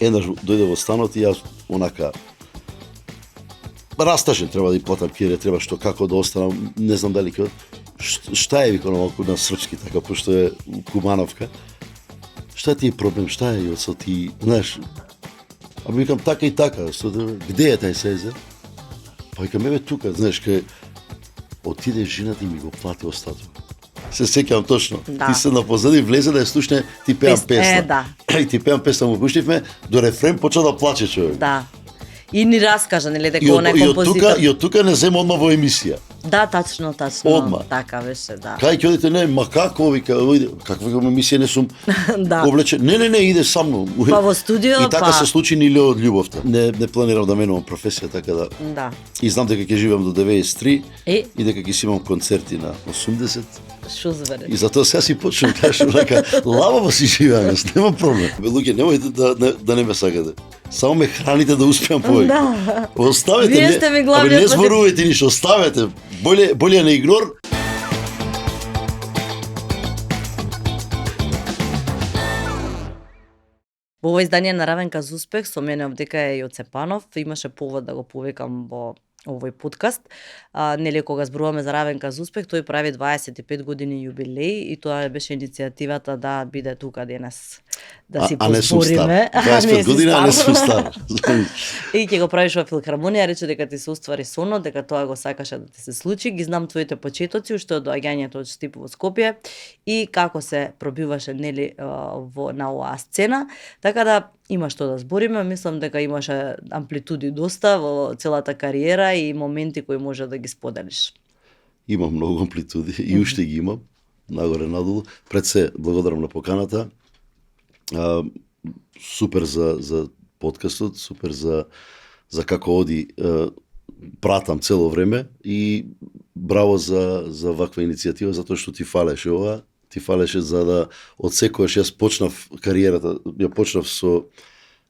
еднаш дојде во станот и јас онака растажен, треба да и платам кире, треба што како да останам, не знам дали шта е викам малку на српски така, пошто е Кумановка. Шта ти е проблем, шта е со ти, знаеш? А викам така и така, где е тај сезер? Па викам еве тука, знаеш, кај отиде жената и ми го плати остаток. Се сеќавам точно. Да. Ти се напозади, влезе да ја слушне, ти пеам песна. да. И ти пеам песна, му пуштивме, до рефрен почна да плаче човек. Да. И ни раскажа, нели, дека онај композитор. И од тука не зема одма во емисија. Да, тачно. Одма. Така беше, да. Кај ќе одите, не, ма како, вика, каква емисија не сум Да. облечен. Не, иде со мно. Па во студио, И така се случи ни од љубовта. Не планирам да менувам професија, така да. Да. И знам дека ќе живеам до 93 И дека ќе си имам концерти на 80. шо звере. И затоа сега си почнам кажам дека лабаво си живеам, јас нема проблем. Бе луѓе, немојте да не ме сакате. Само ме храните да успеам повеќе. Да. Оставете, Вие сте ми главниот не зборувајте ништо, оставете. Боле на игнор. Во ова издание на Равенка за успех со мене овдека е Јоце Панов. Имаше повод да го повикам во овој подкаст. Нели кога зборуваме за Равенка за успех, тој прави 25 години јубилеј и тоа беше иницијативата да биде тука денес. Да си позбориме. 25 години, а не сум стар. И ќе го правиш во филхармонија, рече дека ти се уствари сонот, дека тоа го сакаше да ти се случи. Ги знам твоите почетоци уште од доаѓањето од Штип во Скопје и како се пробиваше нели на оваа сцена. Така да има што да збориме, мислам дека имаше амплитуди доста во целата кариера и моменти кои може да ги споделиш. Имам многу амплитуди и уште ги имам, нагоре надолу. Пред се благодарам на поканата. Супер за подкастот, супер за како оди, пратам цело време и браво за ваква иницијатива, затоа што ти фалеше ова, ти фалеше за да одсекуваш. Јас почнав кариерата, ја почнав со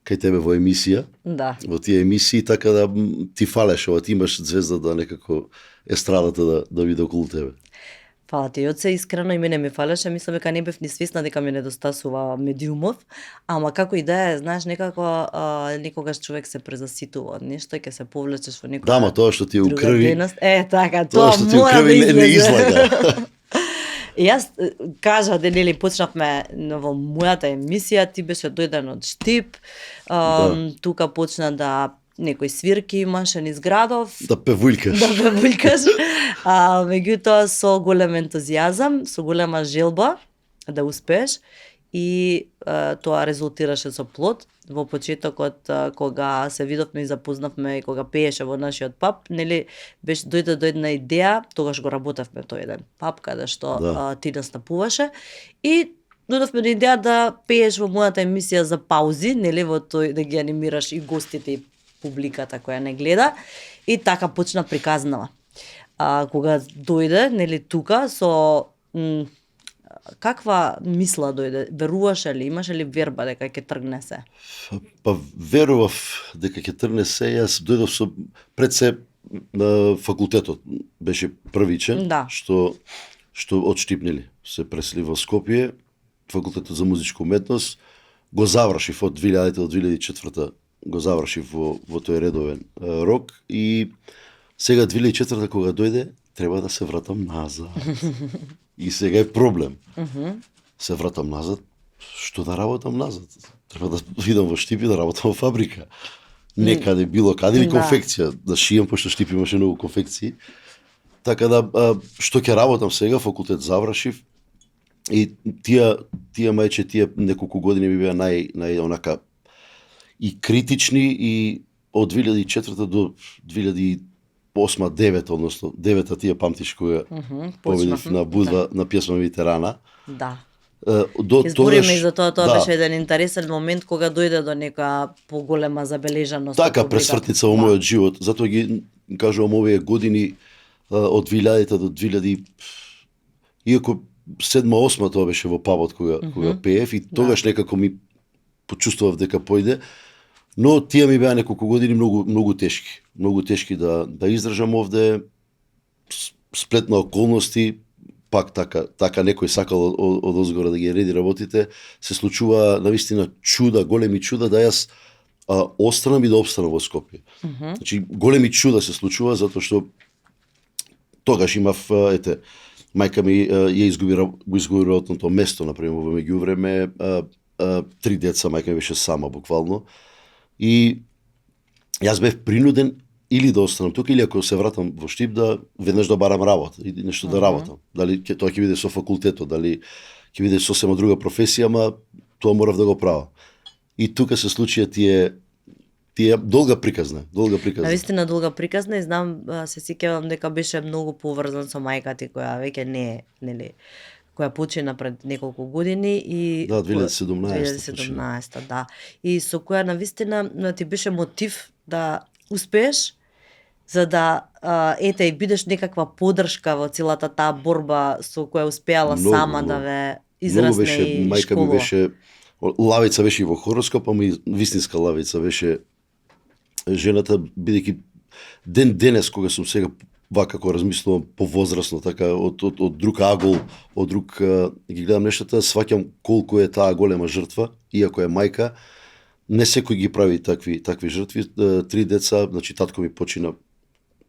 кај тебе во емисија, Да. во тие емисии, така да ти фалеше ова, ти имаш звезда да некако естрадата да биде околу тебе. Фала ти, Јоце, искрено и мене ми фалеше, мислам дека не бев ни свесна дека ми недостасува медиумов, ама како и да е, знаеш, некако некогаш човек се презаситува од нешто и ќе се повлечеш во некоја. Да, ма тоа што ти е у друга крви, дејност. Така, тоа што ти е у мора крви да не излезе. излага. И јас кажа, нели почнавме во мојата емисија, ти беше дојден од Штип, тука почна да некои свирки имаше низ градов. Да певујкаш. Да певујкаш. Меѓутоа со голем ентузијазам, со голема желба да успееш и тоа резултираше со плод. Во почетокот кога се видовме и запознавме и кога пееше во нашиот паб, нели беше дојде до една идеја, тогаш го работевме тој еден паб каде што ти настапуваше и дојдовме до идеја да пееш во мојата емисија за паузи, нели во тој да ги анимираш и гостите и публиката која не гледа и така почна приказнава. Кога дојде, нели тука со каква мисла дојде? Веруваше ли, имаше ли верба дека ќе тргне се? Па верував дека ќе тргне се, јас дојдов со пред се на факултетот беше првичен, Да. што од Штип нели се пресели во Скопје, факултетот за музичка уметност, го завршив од 2000 до 2004 го завршив во тој редовен рок и сега 2004 кога дојде треба да се вратам назад. И сега е проблем. Се вратам назад, што да работам назад? Треба да идам во Штип и да работам во фабрика. Некаде, било каде или конфекција, да шијам, пошто Штип имаше многу конфекции. Така да, што ќе работам сега, факултет завршив, и тие неколку години ми беа нај онака и критични и од 2004 до 2008-2009, односно 9-та ти ја памтиш кога победив на Будва на песма Ветерана. Да. До Избориме и за тоа беше еден интересен момент кога дојде до нека поголема забележаност. Така пресвртница во мојот живот, затоа ги кажувам овие години од 2000 до 2000, иако 7-8 тоа беше во пабот кога пеев и тогаш некако ми почувствував дека појде, но тие ми беа неколку години многу тешки да издржам овде, сплет на околности, пак така некој сакал од озгора да ги реди работите, се случува навистина чуда, големи чуда да јас останам и да обстанам во Скопје. Значи големи чуда се случува затоа што тогаш имав мајка ми ја изгуби работното место на пример во меѓувреме, 3 деца, мајка ми беше сама буквално и јас бев принуден или да останам тука или ако се вратам во Штип да веднаш да барам работа и нешто да работам. Дали тоа ќе биде со факултетот, дали ќе биде сосема друга професија, ама тоа морав да го правам. И тука се случија тие долга приказна. Навистина долга приказна и знам, се сеќавам дека беше многу поврзан со мајка ти која веќе не е, нели, која почина пред неколку години и 2017 да. И со која навистина ти беше мотив да успееш за да и бидеш некаква подршка во целата таа борба со која успеала сама да ве израсне и мајка школува. ми беше лавица беше и во хороскоп, ама и вистинска лавица беше жената, бидејќи ден денес кога сум сега вака кога размислувам повозрасно така од друг агол, од друг ги гледам нештата, сваќам колку е таа голема жртва, иако е мајка, не секој ги прави такви жртви. 3 деца, значи татко ми почина,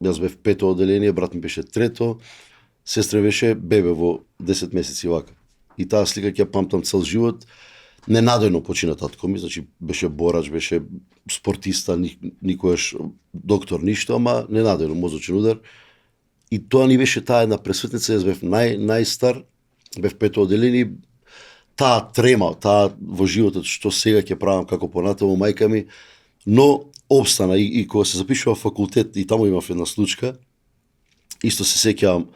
јас бев 5-то одделение, брат ми беше 3-то, сестра беше бебе во 10 месеци вака. И таа слика ќе ја памтам цел живот. Ненадојно почина татко ми, значи беше борач, беше спортиста, никогаш доктор ништо, ама ненадојно мозочен удар. И тоа ни беше таа една пресветница, јас бев најстар, бев 5-то одделение. Таа трема, таа во животот што сега ќе правам како понатаму мајка ми, но обстана и кога се запишува факултет и таму имав една случка, исто се сеќавам,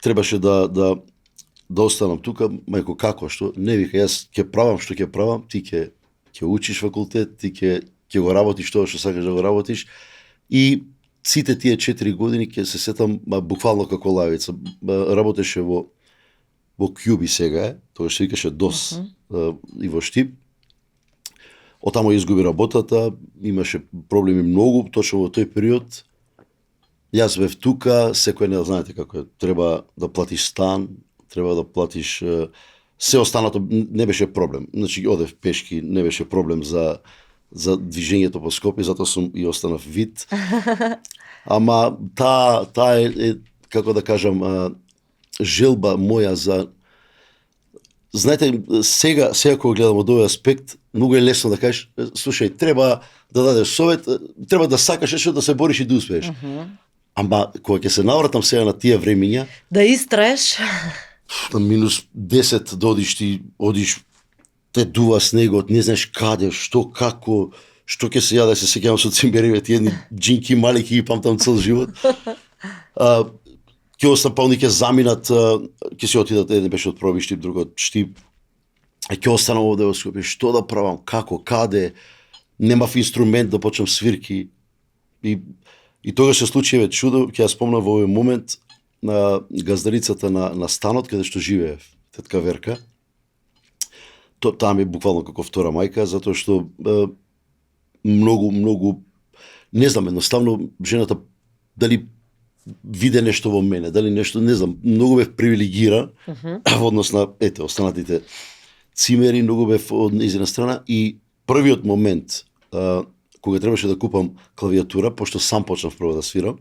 требаше да останам тука, мајко како, што не вика, јас ќе правам што ќе правам, ти ќе учиш факултет, ти ќе го работиш тоа што сакаш да го работиш и сите тие 4 години ќе се сетам буквално како лавица. Работеше во Кјуби сега тогаш се викаше ДОС и во Штип. Отамо изгуби работата, имаше проблеми многу, точно во тој период. Јас бев тука, секој не знаете како е, треба да платиш стан, треба да платиш се останато не беше проблем. Значи одев пешки, не беше проблем за движењето по Скопје, затоа сум и останав вид. Ама таа е како да кажам желба моја за... Знаете, сега кога гледам од овој аспект, многу е лесно да кажеш, слушај, треба да дадеш совет, треба да сакаш нешто да се бориш и да успееш. Ама кога ќе се навратам сега на тие времиња, да истраеш, на минус 10 да одиш, те дува снегот, не знаеш каде, што, како, што ќе се јаде, се сеќавам со цимбериве, тие едни джинки малики ги памтам цел живот. Ќе останам ќе заминат, ќе се отидат, еден беше од Проби Штип, друг од Штип. Ќе останам овде во Скопје, што да правам, како, каде, немав инструмент да почнам свирки. И тогаш се случи чудо, ќе ја спомнам во овој момент на газдарицата на станот каде што живее тетка Верка. Таа ми е буквално како втора мајка, затоа што многу не знам, едноставно жената дали виде нешто во мене, дали нешто, не знам, многу бев привилегиран во однос на останатите цимери, многу бев од нејзина страна и првиот момент кога требаше да купам клавиатура, пошто сам почнав прво да свирам,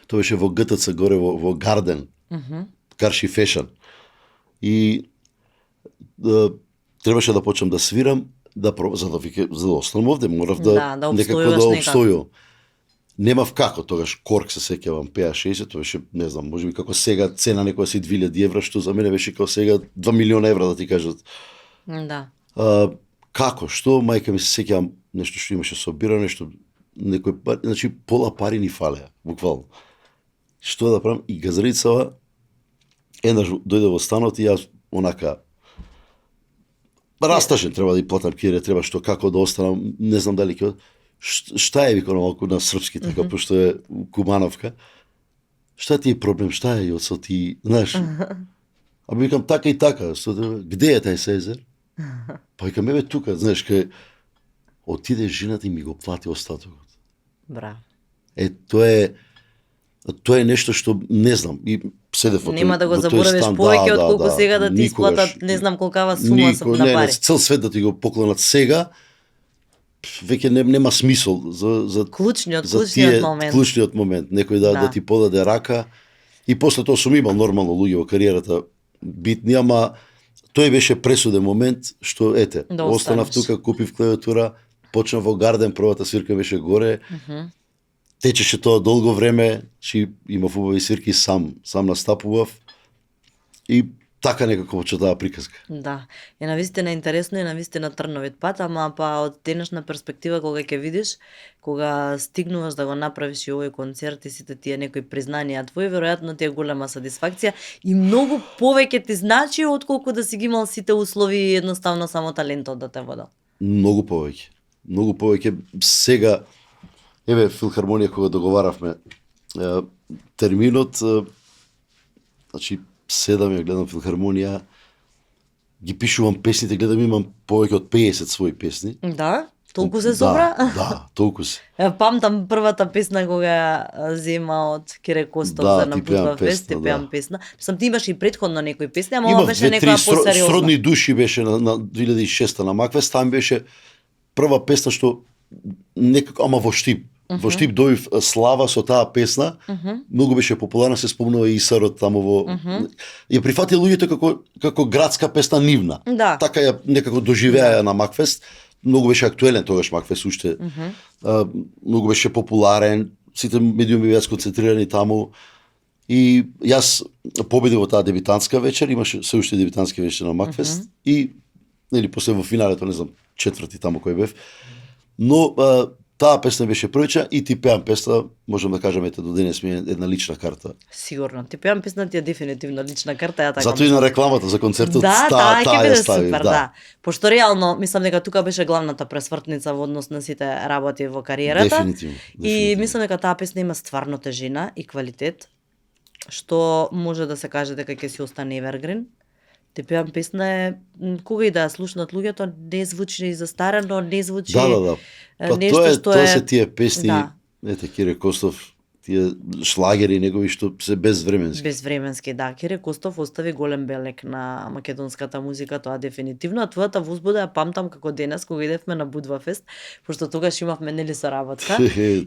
тоа беше во ГТЦ горе во Гарден, Карши Фешан. И требаше да почнам да свирам, за да останам овде, морав некако да обстојувам. Немав како, тогаш Корк се сеќавам, PA60, тоа беше, не знам, можеби како сега цена некоја си 2000 евра, што за мене беше како сега 2 милиона евра да ти кажат. Да. Како, што, мајка ми се сеќавам, нешто што имаше собира, нешто, некој пари, значи пола пари ни фалеа, буквално. Што да правам? И газарицава, еднаш дојде во станот и јас онака, растажен, треба да ја платам кире, треба што, како да останам, не знам дали ќе... Шта е, викам малку на српски, така, пошто е Кумановка. Шта ти е проблем, шта е, со ти, знаеш? А викам така и така, где е тај Сезер? Па викам, еве тука, знаеш, кај отиде жената и ми го плати остатокот. Браво. Тоа е Тоа е нешто што не знам и седев во Нема да го во тој заборавиш стан, повеќе отколку сега да ти никогаш. исплатат не знам колкава сума на не, пари. цел свет да ти го поклонат сега, веќе нема смисол за Клучниот тие момент. клучниот момент, некој да ти подаде рака. И после тоа сум имал нормално луѓе во кариерата битни, ама тој беше пресуден момент што ете, Да останав останеш. тука, купив клавиатура, почнав во Гарден, првата свирка беше горе. Течеше тоа долго време, чи имав убави свирки, сам настапував и така некако почна таа приказка. Да, е навистина интересно и навистина трновит пат, ама па од денешна перспектива кога ќе видиш, кога стигнуваш да го направиш и овој концерт и сите тие некои признанија твои, веројатно ти е голема сатисфакција и многу повеќе ти значи отколку да си ги имал сите услови и едноставно само талентот да те водел. Многу повеќе. Многу повеќе сега еве филхармонија кога договаравме терминот, значи седам ја гледам филхармонија, ги пишувам песните, гледам имам повеќе од 50 своји песни. Да, толку се собра? Да, толку се. Памтам првата песна кога ја зема од Кире Костов за на Будва фест, ти пеам песна. Мислам ти имаш и претходно некои песни, ама ова беше некоја посериозна. Сродни души беше на 2006 на Макфест, там беше прва песна што некако, ама во Штип. Во Штип добив слава со таа песна. Многу беше популарна, се спомнува и Исарот таму во. Ја прифатија луѓето како градска песна нивна. Да. Така ја некако доживеа на Макфест. Многу беше актуелен тогаш Макфест уште. Многу беше популарен, сите медиуми беа сконцентрирани таму. И јас победив во таа дебитантска вечер, имаше се уште дебитантски вечер на Макфест и нели после во финалето, не знам, четврти таму кој бев. Но таа песна беше првича и ти пеам песна, можам да кажам, ете до денес ми е една лична карта. Сигурно. Ти пеам песна ти е дефинитивно лична карта, ја така. Зато и на рекламата за концертот таа ќе биде ставив, супер, да. Пошто реално мислам дека тука беше главната пресвртница во однос на сите работи во кариерата. Дефинитивно. И мислам дека таа песна има стварно тежина и квалитет, што може да се каже дека ќе си остане evergreen. Ти пеам песна е, кога и да ја слушнат луѓето, не звучи застарено, не звучи Да. Па нешто што тоа се тие песни, Да. ете Кире Костов, тие шлагери негови што се безвременски. Безвременски, да. Кире Костов остави голем белек на македонската музика, тоа дефинитивно. А твојата возбуда ја памтам како денес кога идевме на Будва фест, пошто тогаш имавме нели соработка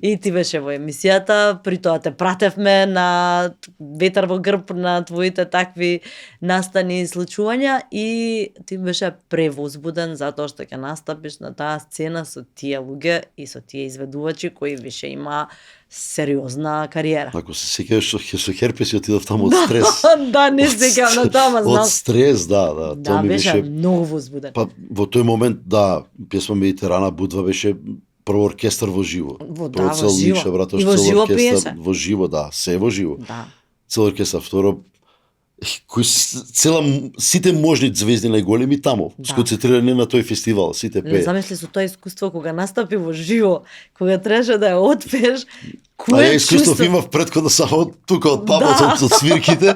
и ти беше во емисијата, при тоа те пратевме на ветар во грб на твоите такви настани и случувања и ти беше превозбуден затоа што ќе настапиш на таа сцена со тие луѓе и со тие изведувачи кои више има сериозна кариера. Ако се сеќаваш со херпес и отидов таму од стрес. Да, не се сеќавам на тоа, ма знам. Од стрес, да. Да, ми беше многу возбуден. Па во тој момент, да, песма Медитерана Будва беше прво оркестар во живо. Во цел живо. Никша, братош, И во цел живо оркестар пиеше. во живо, да, се во живо. Да. Цел оркестар, второ, сите можни звезди најголеми таму, сконцентрирани на тој фестивал, сите Не пее. замисли со тоа искуство кога настапи во живо, кога требаше да ја отпееш, А кое ја искуство чувство? имав претходно само тука од памот, од свирките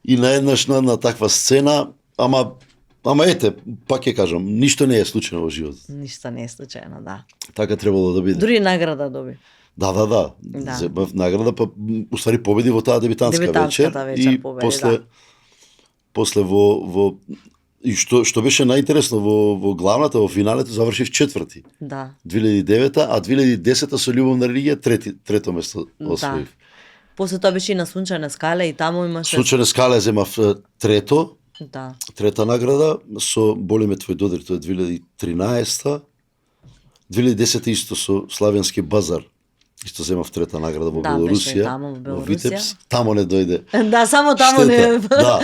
и наеднаш на таква сцена, ама ете, пак ќе кажам, ништо не е случајно во животот. Ништо не е случајно, да. Така требало да биде. Дури и награда доби. Да. Земав награда, па уствари победи во таа дебитантска вечер и победи, после во и што беше најинтересно во главната, во финалето завршив четврти. Да. 2009, а 2010 со љубов на религија трето место освоив. После тоа беше и на Слунчена скала и таму имаше Слунчена скала земав трето, да. трета награда, со Боли ме твој додир, тоа е 2013. 2010 исто со Славенски базар. Исто земав трета награда во Да, беше и Белорусија, таму во во Белорусија. Витебс. Таму не дојде. Да, само таму не. Да.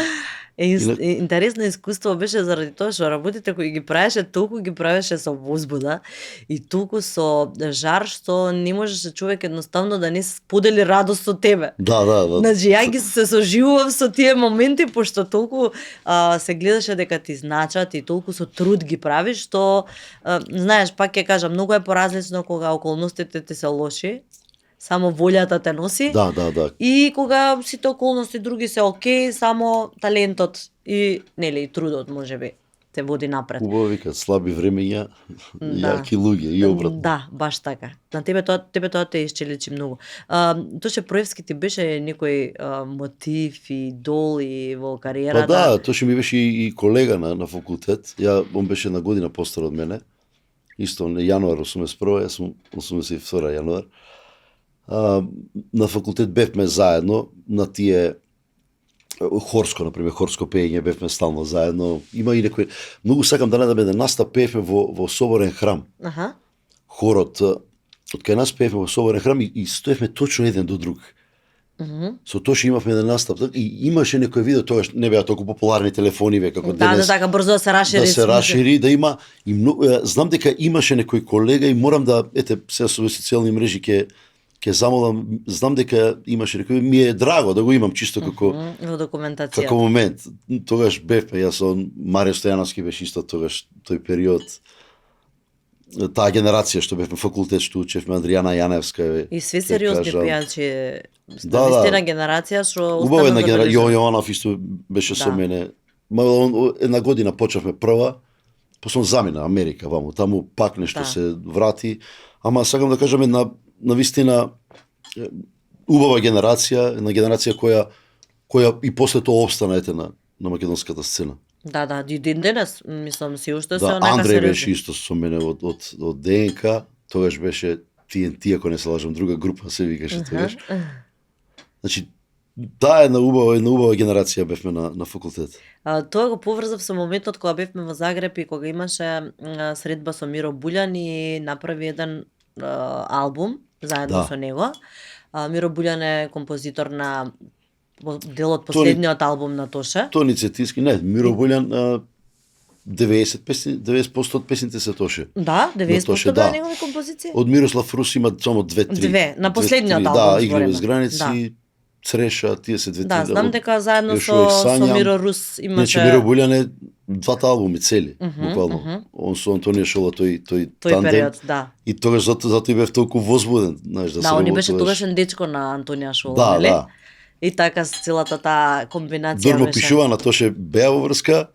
Интересно искуство беше заради тоа што работите кои ги правеше, толку ги правеше со возбуда и толку со жар што не можеше човек едноставно да не сподели радост со тебе. Да. Значи, ја ги се соживував со тие моменти, пошто толку се гледаше дека ти значат и толку со труд ги правиш, што, знаеш, пак ќе кажам, многу е поразлично кога околностите ти се лоши, само волјата те носи. Да. И кога сите околности други се окей, само талентот и нели и трудот можеби те води напред. Убаво викаат, слаби времења, Да. јаки луѓе и обратно. Да, баш така. На тебе тоа те исчеличи многу. Тоше Проевски ти беше некој мотив и идол и во Па кариерата? да, тој ми беше и колега на факултет. Он беше на година постар од мене. Исто јануар 81, јас сум 82 јануар. На факултет бевме заедно на тие хорско, например, хорско пеење бевме стално заедно. Има и некој многу сакам да најдам еден настап, пеевме во Соборен храм. Аха. Хорот од кај нас пеевме во Соборен храм и стоевме точно еден до друг. Со Тоши имавме еден настап и имаше некој видео, тогаш не беа толку популарни телефони веќе како денес. Да, така брзо да се рашири. Да се рашири, да има и знам дека имаше некој колега и морам да сега со социјални мрежи ќе замолам, знам дека имаше некој, ми е драго да го имам чисто како во документација. како момент. Тогаш бевме, јас Марио Стојановски беше исто тогаш тој период. Таа генерација што бевме факултет, што учевме, Андријана Јаневска. И све сериозни пејачи. Да, Вистина генерација што убава една остана генерација. забележана. Јованов исто беше со Да. мене. Една година почнавме прва, после замина Америка ваму, таму пак нешто Да. се врати. Ама сакам да кажам на вистина убава генерација, една генерација која и после тоа обстана на македонската сцена. Да, и ден денес, мислам, си уште се Да, онака Андреј сериозни. беше исто со мене од ДНК, тогаш беше TNT, ако не се лажам, друга група се викаше тогаш. Значи, таа една убава генерација бевме на факултет. Тоа го поврзав со моментот кога бевме во Загреб и кога имаше средба со Миро Буљан и направи еден албум заедно Да. со него. Миро Буљан е композитор на дел од последниот албум на Тоше. Тони Цетински, не, Миро Буљан 90% од песните се Тоше. Да, 90% Тоше, беа да. негови композиции. Од Мирослав Рус има само 2-3. Две, на последниот Да, албум Игри без збориме. граници, Цреша, тие се 2-3. Да, знам дека заедно Још увек со сањам. Миро Рус имаше Значи Миро Буљан е двата албуми цели, буквално. Он со Антонија Шола тој тој тандем. период, да. И тогаш затоа и бев толку возбуден, знаеш, да се Да, он и беше работуваш. тогашен дечко на Антонија Шола, Да, нели? да. И така с целата таа комбинација Дурно беше. пишува на Тоше беа во врска,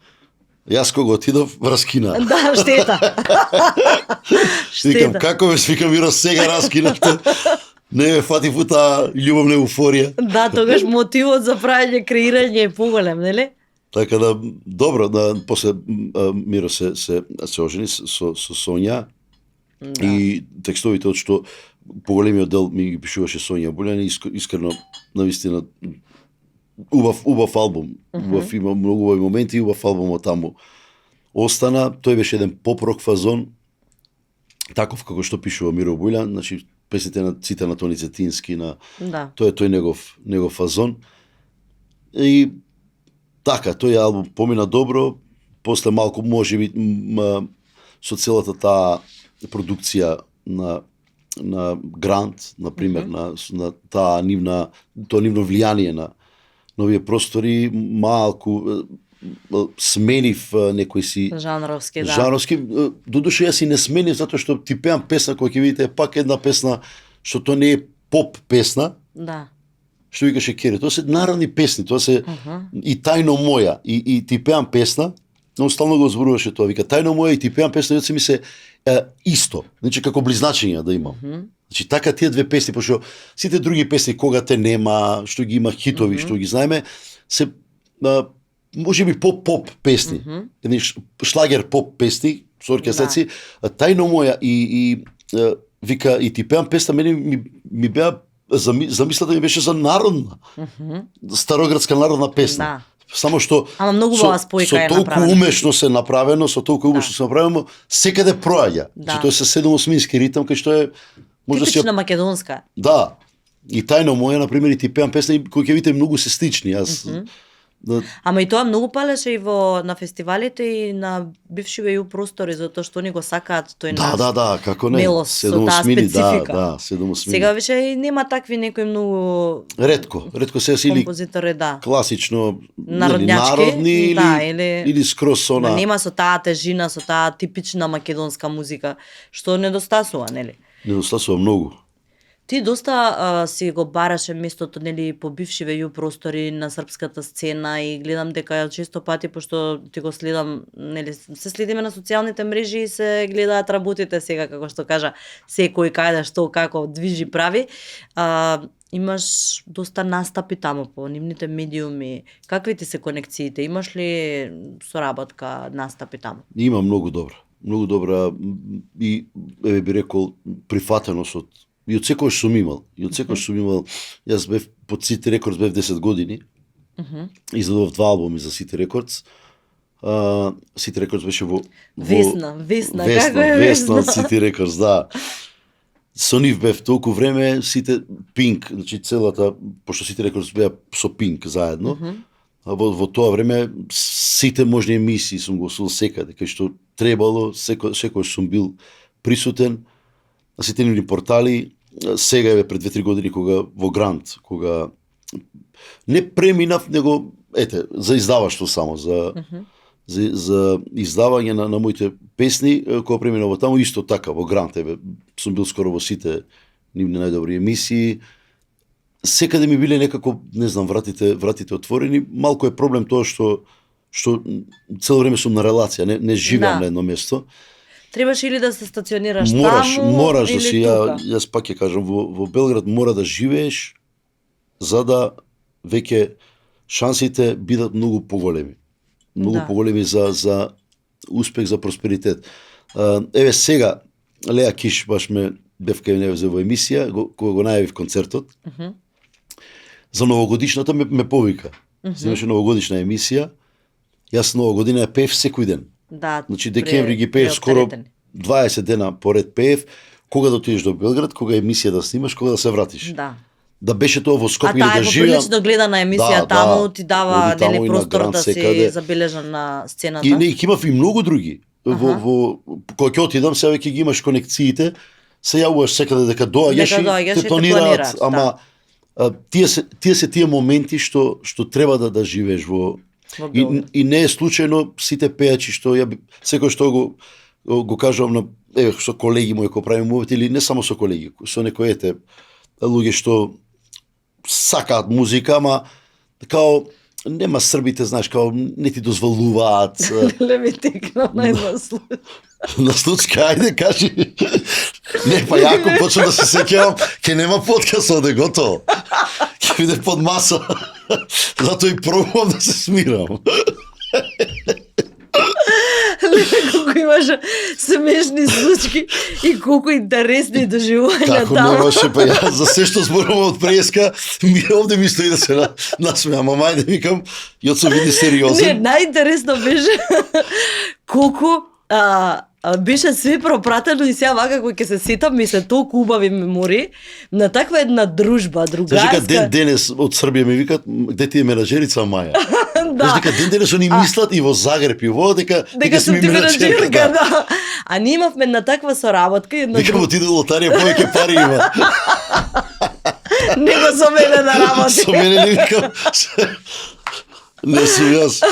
јас кога отидов раскина. Да, штета. Викам штета. како ме свикам Миро сега раскинате. Не ме фати во таа љубовна еуфорија. Да, тогаш мотивот за правење, креирање е поголем, нели? Така да добро, да после Миро се ожени со Сонја и текстовите од што поголемиот дел ми ги пишуваше Сонја Буљан и искрено навистина убав албум. Убав има многу убави моменти и убав албумот таму остана. Тој беше еден поп-рок фазон, таков како што пишува Миро Буљан, значи песните на ците на Тони Цетински, на Да. тој негов фазон. И така, тој албум помина добро, после малку можеби со целата таа продукција на Грант, на пример, на тоа нивно влијание на овие простори, малку сменив некои си Жанровски, да. жанровски. Додуше јас и не сменив затоа што ти пеам песна која ќе видите е пак една песна што тоа не е поп песна, Да. што викаше Кери, тоа се народни песни, тоа се и тајно моја и ти пеам песна, но стално го зборуваше тоа, вика тајно моја и ти пеам песна, јоци ми се исто, значи како близначења да имам. Значи така тие две песни, пошто сите други песни кога те нема, што ги има хитови, што ги знаеме, се можеби поп песни. Едни шлагер поп песни со оркестраци, тајно моја и вика и ти пеам песна, мене ми беа замислата ми беше за народна. Староградска народна песна. Да. Само што Ама многу убава спојка е со толку направена. умешно се направено, со толку умешно се направено, секаде проаѓа. Да. Значи тоа се 7/8 ритам кај што е може да се Типична македонска. да. И тајно моја на пример и ти пеам песни кои ќе видите многу се слични. Јас да, Ама и тоа многу палеше и на фестивалите и на бивши ВУ простори, затоа што они го сакаат тој наш. да, како не. мелос со таа 7/8, специфика. да, 7/8. Сега више и нема такви некои многу ретко се или композитори, да. класично Народњачки, народни да, или скроз Ма она. нема со таа тежина, со таа типична македонска музика, што недостасува, нели? Недостасува многу. Ти доста си го бараше местото, нели, по бивши веју простори на српската сцена и гледам дека често пати, пошто ти го следам, нели, се следиме на социјалните мрежи и се гледаат работите сега, како што кажа, секој каде, што, како движи, прави. Имаш доста настапи таму по нивните медиуми. Какви ти се конекциите? Имаш ли соработка, настапи таму? Има многу добра. Многу добра и, би рекол, прифатеност и од секојаш сум имал. Јас бев под City Records, бев 10 години. Издадов 2 албуми за City Records. City Records беше во Весна, како е Весна од City Records, да. Со нив бев толку време, сите Pink, значи целата, пошто City Records беа со Pink заедно. Во тоа време сите можни емисии сум го слушал секаде, кај што требало, секојаш сум бил присутен на сите нивни портали. Сега е пред 2-3 години кога во Грант, кога не преминав, него за издаваштво само, за издавање на моите песни, кога преминав таму исто така во Грант, сум бил скоро во сите нивни најдобри емисии. Секаде ми биле некако, не знам, вратите отворени. Малку е проблем тоа што цело време сум на релација, не живеам на едно место. Требаш или да се стационираш таму, мораш да или си, тука? јас пак ќе кажам, во Белград мора да живееш за да веќе шансите бидат многу поголеми. Поголеми за успех, за просперитет. Еве сега, Леа Киш баш бев кај неа во емисија, кога го најавив концертот. За новогодишната ме повика. Имаше новогодишна емисија. Јас нова година ја пеев секој ден. Да, значи декември ги пеев скоро 20 дена поред пеев. Кога да отидеш до Белград, кога емисија да снимаш, кога да се вратиш. Да беше тоа во Скопје или да живеам. А таа е поприлично гледана емисија таму, ти дава нели простор да си забележан на сцената. И имав и многу други. Кога ќе отидам, сега ќе ги имаш конекциите, се јавуваш секаде дека доаѓаш и те планираат, ама тие се тие моменти што треба да живееш во и не е случајно сите пејачи што секој што го кажувам на со колеги мои кои правиме мувет, или не само со колеги, со некои луѓе што сакаат музика, ама као нема србите, знаеш, као не ти дозволуваат. Ле ми текна на една случка. На случка, ајде кажи. Не, па јако почна да се сеќавам, ке нема подкаст оде, готово. Ке биде под маса. Затоа и пробувам да се смирам. Колку имаше смешни случки и колку интересни доживувања таму. Како немаше, па ја за се што зборувам од преска, овде ми стои да се насмеам, ама ајде викам, јот се види сериозен. Не, најинтересно беше колку беше све пропратено и сега вака кој ќе се сетам, ми се толку убави мемории на таква една дружба, другарска. Знаеш денес од Србија ми викат, где ти е менаџерица Маја? Знаеш дека денес они мислат и во Загреб и во дека сум ти менаџерка, да. А ние имавме на таква соработка една друга. Дека ти до лотарија повеќе пари има. Него со мене да работи. Со мене не викам. Не сум јас.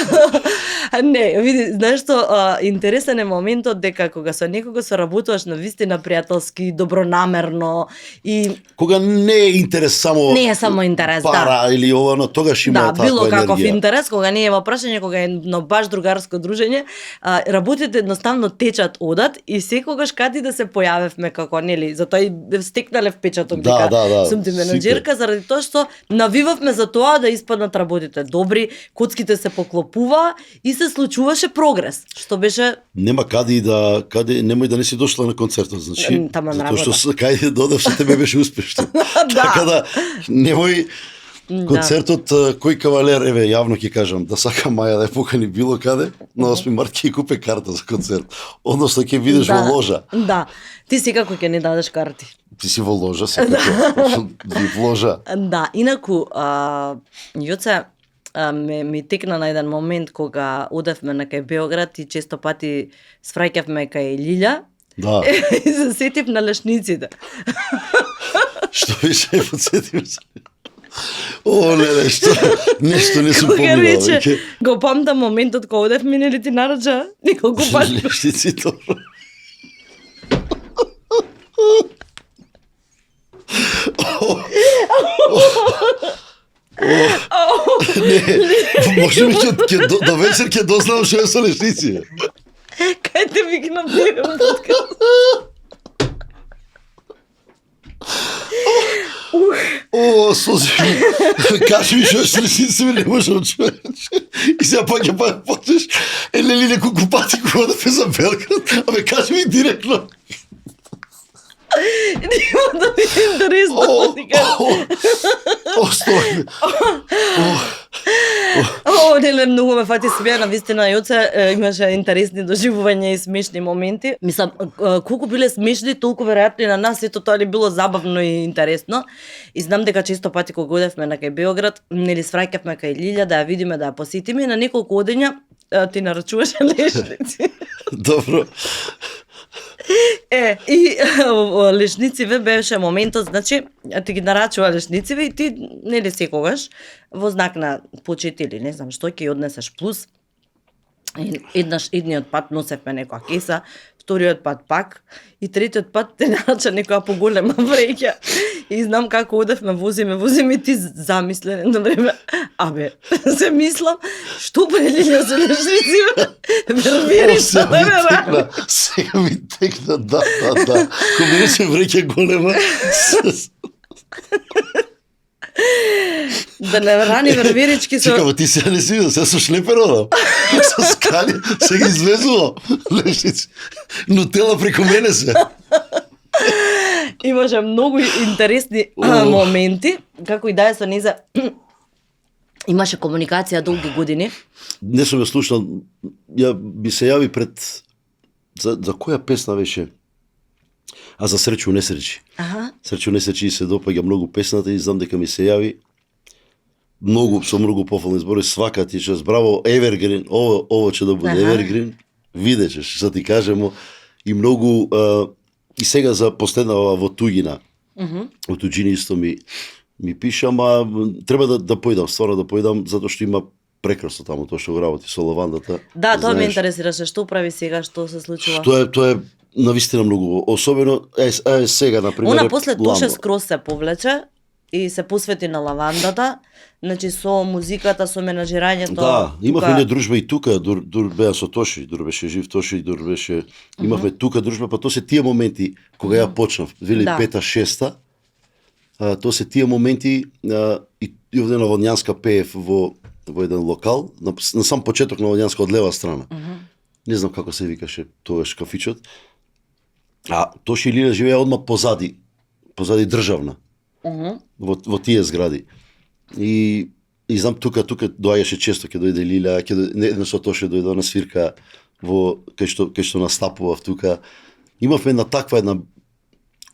Не, види, знаеш што, интересен е моментот дека кога со некого соработуваш на вистина пријателски, добронамерно и кога не е интерес само не е само интерес, пара или ова, но тогаш има таква енергија. Да, било каков интерес, кога не е во прашање, кога е на баш другарско дружење, работите едноставно течат, одат и секогаш кади да се појавевме како нели, затоа и стекнале впечаток дека сум ти менаџерка заради тоа што навивавме за тоа да испаднат работите добри, коцките се поклопува и се случуваше прогрес, што беше нема каде немој да не си дошла на концертот, значи затоа што каде додев со тебе беше успешно. Така да немој концертот кој кавалер, еве јавно ќе кажам, да сака Маја да ја покани било каде, на 8 март ќе купе карта за концерт. Односно ќе видиш во ложа. Да. Ти секако ќе не дадеш карти. Ти си во ложа секако. Во ложа. Да, инаку Јоце ми текна на еден момент кога одевме на кај Београд и често пати свраќавме кај Лилја. Да. И се сетив на лешниците. Што беше, подсетив се. О, не, нешто не сум помнила. Кога рече, го памтам моментот кога одевме, нели ти нарача неколку пати. Лешниците. Не, може би до вечер ќе дознам што е со лешници. Кај те викнам тегам подкаст. Сози. Кажи ми што е со лешници, не можам човече. И сега пак ја почнеш, лели неколку пати кога да за Белград, абе кажи ми директно. Нема да ми е интересно да ти кажам. Стој. Неле, многу ме фати смеа, на вистина Јоце имаше интересни доживувања и смешни моменти. Мислам, колку биле смешни, толку веројатно и на нас сето тоа ли било забавно и интересно. И знам дека често пати кога одевме на кај Белград, нели свраќавме кај Лилја да ја видиме, да ја посетиме и на неколку одења ти нарачуваше лешници. Добро. И лешнициве беше моментот, значи, ти ги нарачува лешнициве и ти, нели секогаш, во знак на почит или не знам што, ќе однесеш плюс. Едниот пат носевме некоја кеса, вториот пат пак, и третиот пат те нарача некоја поголема вреќа. И знам како одевме, возиме и ти замислен едно време. Абе, се мислам, што прелилја за лешнициве? Вервери, што не ме Сега ми текна, да. Комбинираше вреќа голема. Да не рани верверички со... Чекај, ти сега не си видел, сега со шлепер одам. Со скали, сега извезувам лешници. Нутела преку мене се. Имаше многу интересни моменти, како и да е со низа. Имаше комуникација долги години. Не сум ја слушнал, ја би се јави пред... За која песна беше? А за Среќу несреќи. Среќу несреќи се допаѓа многу песната и знам дека ми се јави со многу пофални збори, свака ти час, браво, Evergreen, ово ќе да буде Evergreen, видечеш, што ти кажемо, и многу, и сега за последнава во Туѓина, во Туѓини исто ми пиша, ама треба да појдам, стварно да појдам, затоа што има прекрасно таму тоа што го работи со лавандата. Да, тоа ме интересираше, што прави сега, што се случува? Тоа е навистина многу, особено сега на пример. Она после Тоше скроз се повлече и се посвети на лавандата, значи со музиката, со менаџирањето. Да, имавме не дружба и тука, дур беа со Тоши, дур беше жив Тоши, дур беше имавме тука дружба, па тоа се тие моменти кога ја почнав 2005-2006, тоа се тие моменти и овде на Водњанска пеев во еден локал, на сам почеток на Водњанска од лева страна. Не знам како се викаше тогаш кафичот. А Тоши и Лилја живеа одма позади државна. Во тие згради. И знам тука доаѓаше често, ќе дојде Лилја, еднаш со Тоше дојде на свирка кај што настапував тука. Имавме една таква една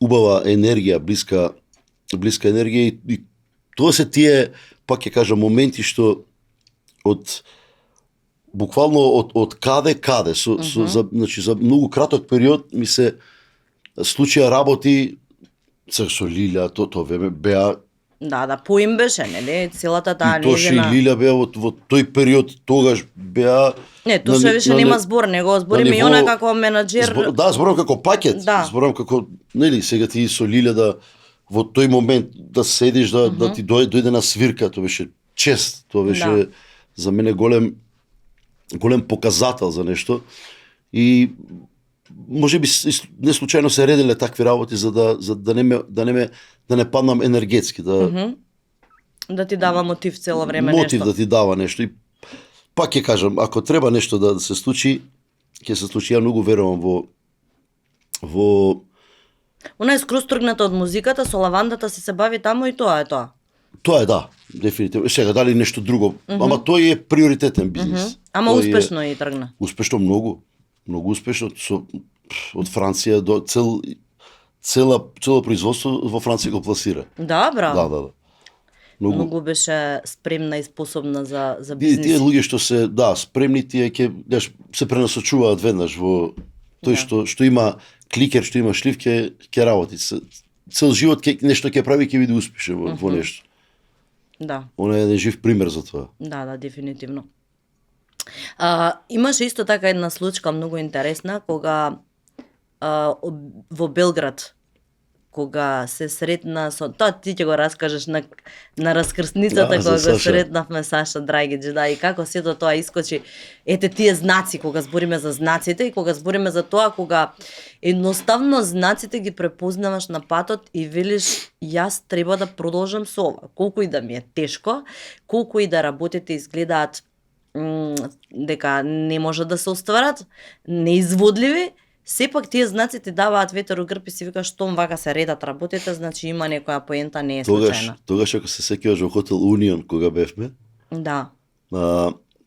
убава енергија, блиска енергија и тоа се тие, пак ќе кажам, моменти што буквално од каде, значи за многу краток период ми се случија работи со Лилја, тоа време беа. Да, поим беше, нели, целата таа нејзина. И Тоше и Лилја беа во тој период, тогаш беа. Не, Тоше више нема збор, него збориме и она како менаџер. Да, зборам како пакет, зборам како, нели, сега ти со Лилја да во тој момент да седиш, да ти дојде на свирка, тоа беше чест, тоа беше за мене голем показател за нешто. И можеби не случајно се редиле такви работи за да не паднам енергетски, да ти дава мотив цело време нешто. Мотив да ти дава нешто и пак ќе кажам, ако треба нешто да се случи, ќе се случи. Ја многу верувам во Она е скроз тргната од музиката, со лавандата се бави таму и тоа е тоа. Тоа е, да, дефинитивно. Сега дали нешто друго, ама тој е приоритетен бизнис. Ама успешно и тргна. Успешно многу успешно, од Франција до цело производство во Франција го пласира. Да, браво. Да. Многу беше спремна и способна за бизнис. Тие луѓе што се, спремни, тие ќе се пренасочуваат веднаш во тој што има кликер, што има шлив, ќе работи. Цел живот нешто ќе прави, ќе биде успешен во нешто. Да. Он е еден жив пример за тоа. Да, дефинитивно. Имаше исто така една случка многу интересна, кога во Белград кога се сретна со тоа ти ќе го раскажеш на раскрсницата Да, за кога го Саша. сретнавме Саша Драгиќ, да, и како сето тоа искочи. Ете тие знаци кога збориме за знаците и кога збориме за тоа кога едноставно знаците ги препознаваш на патот и велиш јас треба да продолжам со ова. Колку и да ми е тешко, колку и да работите изгледаат дека не може да се остварат, неизводливи, сепак тие знаци ти даваат ветер у грб и си викаш штом вака се редат работите, значи има некоја поента, не е случајна. Тогаш ако се сеќаваш во хотел Унион кога бевме, Да,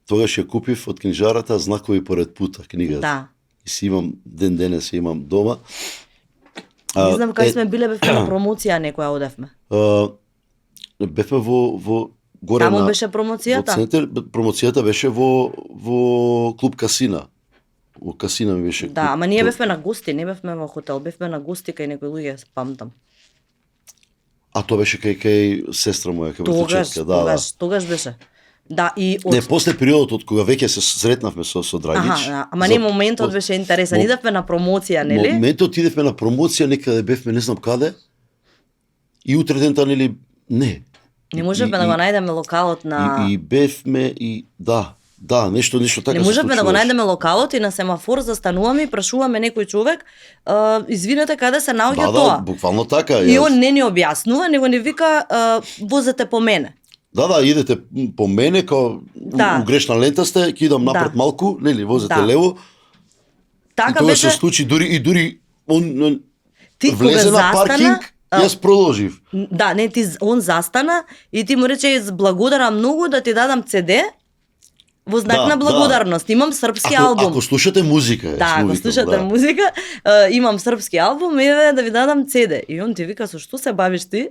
тогаш ја купив од книжарата Знакови поред пута книгата. да. И си имам ден денес ја имам дома. Не знам кај сме биле, бевме на промоција некоја одевме. Бевме во горе Таму на беше во промоцијата? центар, промоцијата беше во клуб Касина. Во Касина ми беше. Да, ама ние бевме на гости, не бевме во хотел, бевме на гости кај некои луѓе, памтам. А тоа беше кај сестра моја, кај вртичетка, да. Тогаш беше. Да, и од Не, после периодот од кога веќе се сретнавме со Драгиќ. да, ама не моментот беше интересен. Идевме на промоција, нели? Моментот идевме на промоција, некаде бевме не знам каде. И утре дента нели не. Не можевме да го најдеме локалот на И бевме и да, нешто така Не се можевме да го случуваше. најдеме локалот и на семафор застануваме и прашуваме некој човек, извинете каде се наоѓа Да, тоа? буквално така. И он не ни објаснува, него ни вика возете по мене. Да, идете по мене, као Да. у грешна лента сте, ќе идам напред Да. малку, нели, возете Да. лево. И Така тоа беше. се случи, дури он Ти влезе кога на застана, паркинг, јас продолжив. Да, не, он застана и ти му рече благодарам многу да ти дадам CD во знак Да, на благодарност. Имам српски албум. Ако слушате музика, Да, му ако викам, слушате да. музика, имам српски албум, еве да ви дадам CD. И он ти вика со што се бавиш ти?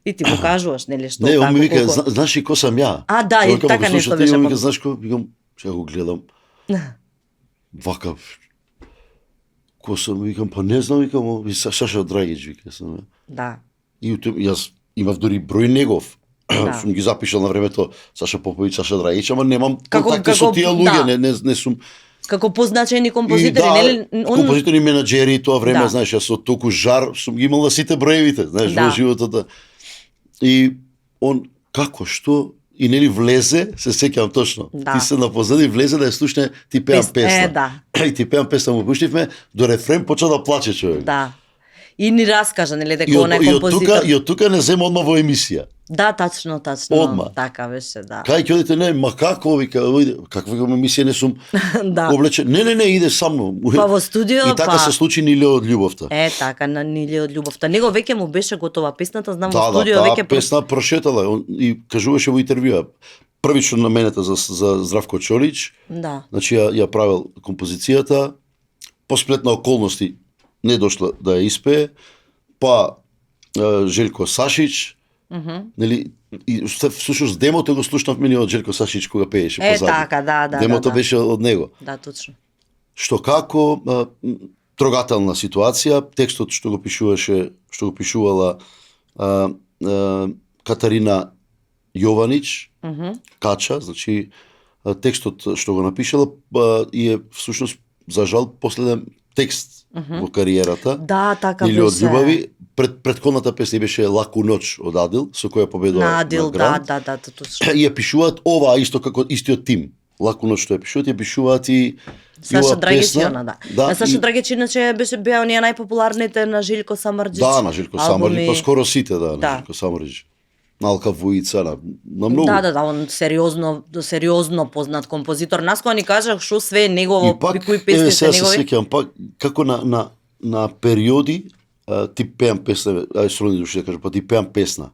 И ти му кажуваш, нели што Не, така он ми вика, колку- знаеш ли ко сам ја? А, да, и Викам, така ако нешто слушате, беше, и он па. вика, знаеш ко? Викам, ќе го гледам. Вака, ко сам, викам, па не знам, викам, Саша Драгиќ, вика сам. Да. И јас имав дури број негов. Да. Сум ги запишал на времето Саша Поповиќ, Саша Драгиќ, ама немам Како- контакти со како- тие луѓе, да. не сум. Како позначени И композитори, нели? композитори, менаџери, тоа време, Да. знаеш, јас со толку жар сум ги имал на сите броевите, знаеш, Да. во животот. И он како што и нели влезе, се сеќавам точно. Да. Ти се напозади влезе да ја слушне, ти пеам песна. да. И ти пеам песна му пуштивме, до рефрен почна да плаче човек. Да. И ни раскажа, нели, дека И он е од композитор. тука не зема одма во емисија. Да, тачно. Одма. Така беше, да. Кај ќе одите, не, ма како, вика, ојде, каква емисија не сум Да. облечен. Не, иде со мно. Па во студио, И така па- се случи Ниле од љубовта. Така, на Ниле од љубовта. Него веќе му беше готова песната, знам Да, во студио таа веќе песна прошетала и кажуваше во интервјуа. Првично наменета за Здравко Чолич, Да. значи ја правил композицијата, по сплет на околности не дошла да ја испее, па Желко Сашич, нели, и всушност демото го слушнавме ние од Желко Сашич кога пееше позади. Така, да. Демото да. беше од него. Да, точно. Што како трогателна ситуација, текстот што го пишувала Катарина Јованич, Кача, значи текстот што го напишала и е всушност за жал последен текст во кариерата. Да, така Или од беше. љубави. Предходната песна беше Лаку ноќ од Адил, со која победува На Адил, на Гранд. да, точно. И ја пишуваат ова исто како истиот тим. Лаку ноќ што ја пишуваат, ја пишуваат и Саша оваа Драгиќ песна. и она, да. Саша Драгиќ иначе беше беа оние најпопуларните на Жилко Самарџич. Да, на Жилко Самарџич, албуми. па скоро сите, да, на Да. Жилко Самарџич. На Алка Вуица, на многу. Да, он сериозно познат композитор. Нас кога ни кажа што све е негово, И пак, кои песни се сега се негови. сеќавам, пак, како на периоди, ти пеам песна, срони души да кажам, па ти пеам песна.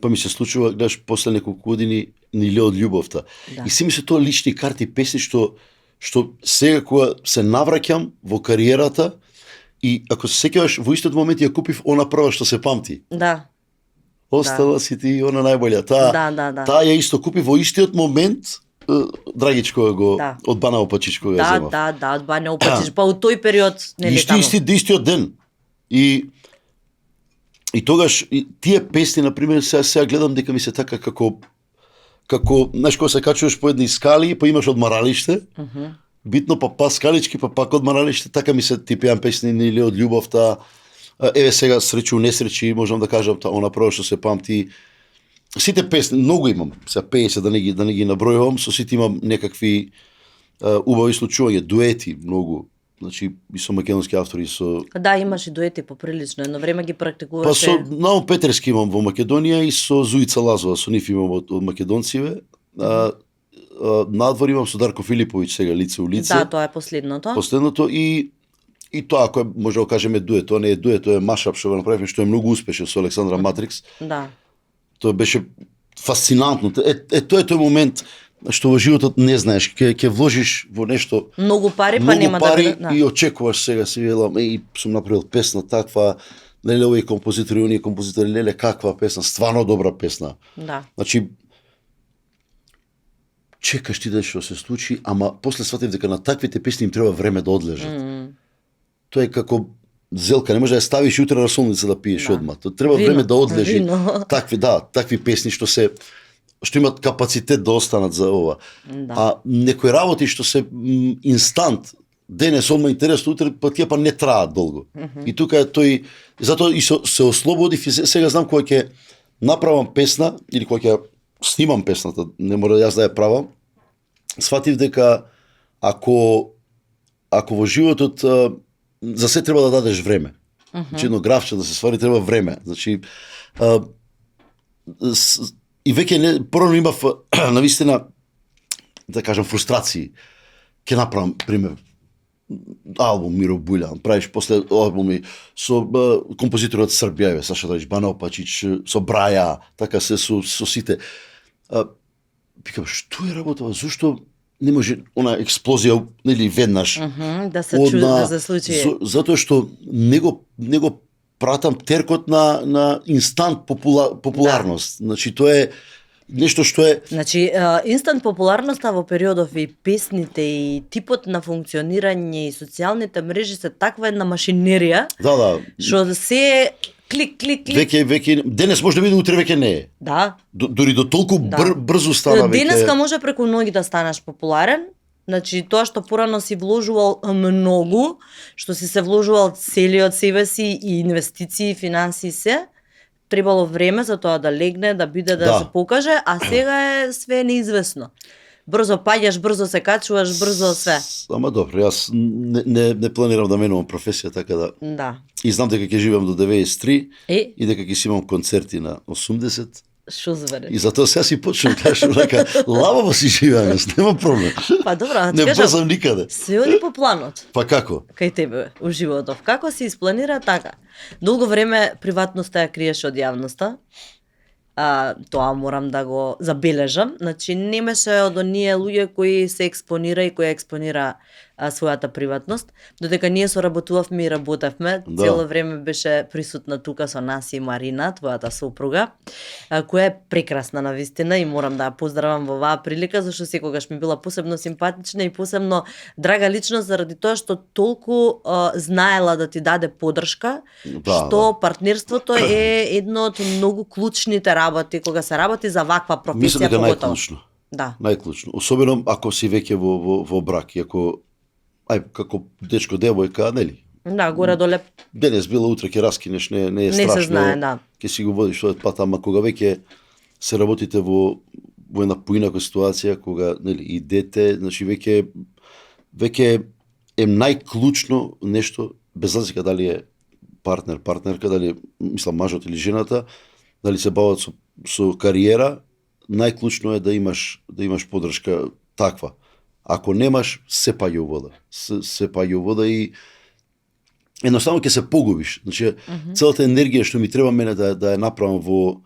Па ми се случува, гледаш, после неколку години Ниле од љубовта. Да. И си ми се тоа лични карти, песни што сега кога се навраќам во кариерата и ако се сеќаваш, во истиот момент ја купив она прва што се памти. Да. Остала си ти она најбоља. Да. Таа ја исто купи во истиот момент Драгиќ кога го Да. од Бана Опачич кога ја земав. Да, од Бања Опачич, па у тој период нели таму. Истиот ден. И тогаш тие песни на пример сега гледам дека ми се така како знаеш кога се качуваш по едни скали, па имаш одмаралиште. Битно па скалички, па пак одмаралиште, така ми се ти пеам песни или од љубовта, Еве сега среќу несреќи можам да кажам она прво што се памти. Сите песни, многу имам, се 50 да не ги набројувам, со сите имам некакви убави случувања, дуети многу. Значи и со македонски автори со Да, имаш и дуети поприлично, едно време ги Па практикуваше. со Наум Петерски имам во Македонија и со Зуица Лазова, со нив имам од македонциве. Надвор имам со Дарко Филиповиќ сега лице у лице. Да, тоа е последното. Последното и тоа кој може да кажеме дует, тоа не е дует, тоа е машап што го направивме, што е многу успешен со Александра Матрикс. Да. Тоа беше фасцинантно. Тоа е тој момент што во животот не знаеш, ќе вложиш во нешто Многу пари, па многу нема пари да... и очекуваш сега си велам и сум направил песна таква, леле овие композитори, оние композитори, леле каква песна, стварно добра песна. Да. Значи чекаш ти да што се случи, ама после сватив дека на таквите песни им треба време да одлежат. Тоа е како зелка, не може да ја ставиш утре на солница да пиеш одма. Тоа треба Вино. време да одлежи. Вино. Такви песни што имат капацитет да останат за ова. Да. А некои работи што се инстант, денес одма интересно, утре па тие па не траат долго. И тука е тој, затоа и се ослободив и сега знам кога ќе направам песна или кога ќе снимам песната, не мора јас да ја правам, сватив дека ако во животот за се треба да дадеш време. Значи едно графче да се свари треба време. Значи и веќе не порано имав навистина да кажам фрустрации. Ќе направам пример албум Миро Бујлјан, правиш после албуми со композитори од Србија, Саша Драгич, Бана Опачич, со Браја, така се со сите. Викам, што е работава, зошто не може она експлозија нели веднаш. Да се чуди, да се случи. Затоа што не го пратам теркот на инстант популарност. Да. Значи тоа е нешто што е... Значи, инстант популарноста во периодов и песните и типот на функционирање и социјалните мрежи се таква една машинерија. Да. Што се клик. Веќе денес може да биде, утре веќе не е. Да. Дури до толку брзо стана веќе. Денеска може преку ноги да станеш популарен. Значи, тоа што порано си вложувал многу, што си се вложувал целиот себе си и инвестиции, финансии се, требало време за тоа да легне, да биде, да се покаже, а сега е све неизвестно. Брзо паѓаш, брзо се качуваш, брзо све. Ама добро, јас не планирам да менувам професија, така да... Да. И знам дека ќе живеам до 93 и дека ќе си имам концерти на 80. Шо збере? И затоа сега си почнам кажам дека лабаво си живеам, нема проблем. Па добро, не брзам никаде. Се оди по планот. Па како? Кај тебе у животот. Како се испланира така? Долго време приватноста ја криеш од јавноста. Тоа морам да го забележам. Значи немаше од оние луѓе кои се експонира и кои експонира својата приватност, додека ние соработувавме и работевме, цело време беше присутна тука со нас и Марина, твојата сопруга, која е прекрасна навистина и морам да ја поздравам во оваа прилика, зашто секогаш ми била посебно симпатична и посебно драга личност заради тоа што толку знаела да ти даде поддршка, што партнерството е едно од многу клучните работи кога се работи за ваква професија. Мислам дека најклучно. Да. Најклучно. Особено ако си веќе во брак и ако како дечко девојка, нели? Да, горе-доле. Денес било, утре ќе раскинеш, не е страшно. Не се знае, да. Ќе си го водиш тој пат, ама кога веќе се работите во една поинака ситуација, кога нели и дете, значи веќе е најклучно нешто, без разлика дали е партнерка, дали мислам мажот или жената, дали се бават со кариера, најклучно е да имаш поддршка таква. Ако немаш, се паѓа у вода. Се паѓа у вода и едноставно ќе се погубиш. Значи, целата енергија што ми треба мене да ја направам во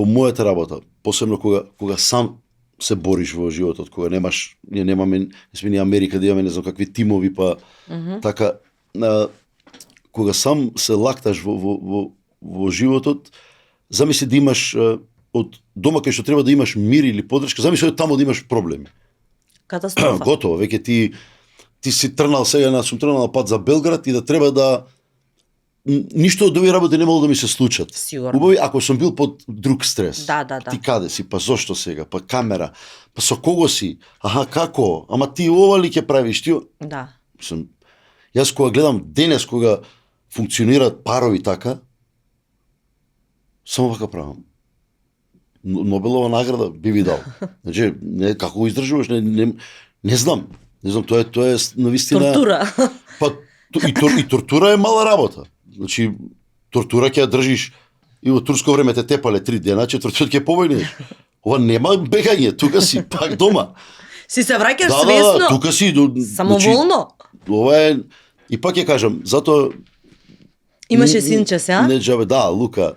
мојата работа, посебно кога сам се бориш во животот, кога немаш, ние немаме, не сме ни Америка да имаме не знам какви тимови, па така, кога сам се лакташ во животот, замисли да имаш од дома кај што треба да имаш мир или поддршка, замисли таму да имаш проблеми. Катастрофа. Готово, веќе ти си трнал сега, сум трнал на пат за Белград и да треба да ништо од овие работи не могло да ми се случат. Сигурно. Убави ако сум бил под друг стрес. Да. Ти каде си, па зошто сега, па камера, па со кого си? Аха, како? Ама ти ова ли ќе правиш ти? Да. Јас кога гледам денес кога функционираат парови така, само вака правам. Нобелова награда би ви дал. Значи, не, како го издржуваш, не знам. Не знам, тоа е навистина... Тортура. Па, и тортура е мала работа. Значи, тортура ќе ја држиш и во турско време те тепале 3 дена, четвртиот ќе побегнеш. Ова нема бегање, тука си пак дома. Си се враќаш Да, свесно. тука си... Самоволно. Ова е... И пак ќе кажам, затоа... Имаше синче се, Не џабе, да, Лука.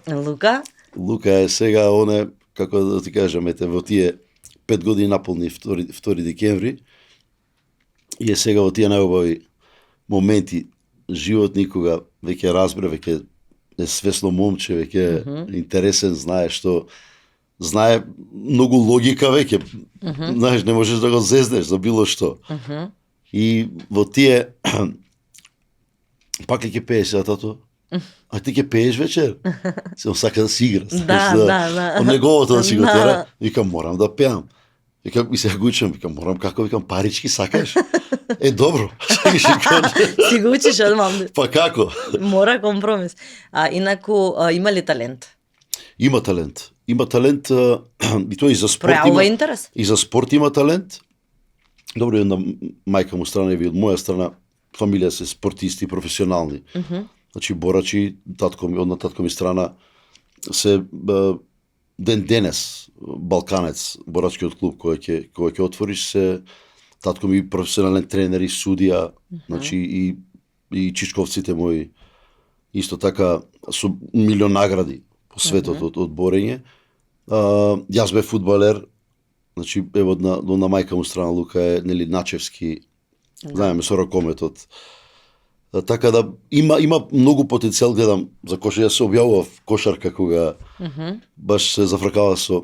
Лука? Е сега, оне, како да ти кажам, во тие 5 години наполни 2 декември, и е сега во тие најубави моменти, живот никога, веќе разбре, веќе е свесно момче, веќе е интересен, знае многу логика веќе. Знаеш, не можеш да го зезнеш за било што. И во тие пак ли ќе пееш сега, тато? А ти ќе пееш вечер? Се сака да си игра. Да. Од неговото да си го тера. Викам, морам да пеам. Викам, и сега го учам, викам, морам како, викам, парички сакаш? Е, добро. Си го учиш одмам. Па како? Мора компромис. Инаку, има ли талент? Има талент. Има талент и тоа и за спорт Пројавува има. интерес? И за спорт има талент. Добро, една мајка му страна и од моја страна фамилија се спортисти професионални. Значи борачи, од татко ми страна се ден денес Балканец, борачкиот клуб кој ќе отвориш, се татко ми професионален тренер и судија, значи и чичковците мои исто така со милион награди по светот од борење. Јас бев фудбалер, значи ево на мајка му страна Лука е нели Начевски, знаеме со ракометот. Така да има многу потенцијал, гледам за кошар, јас се објавував кошарка кога баш се зафркава со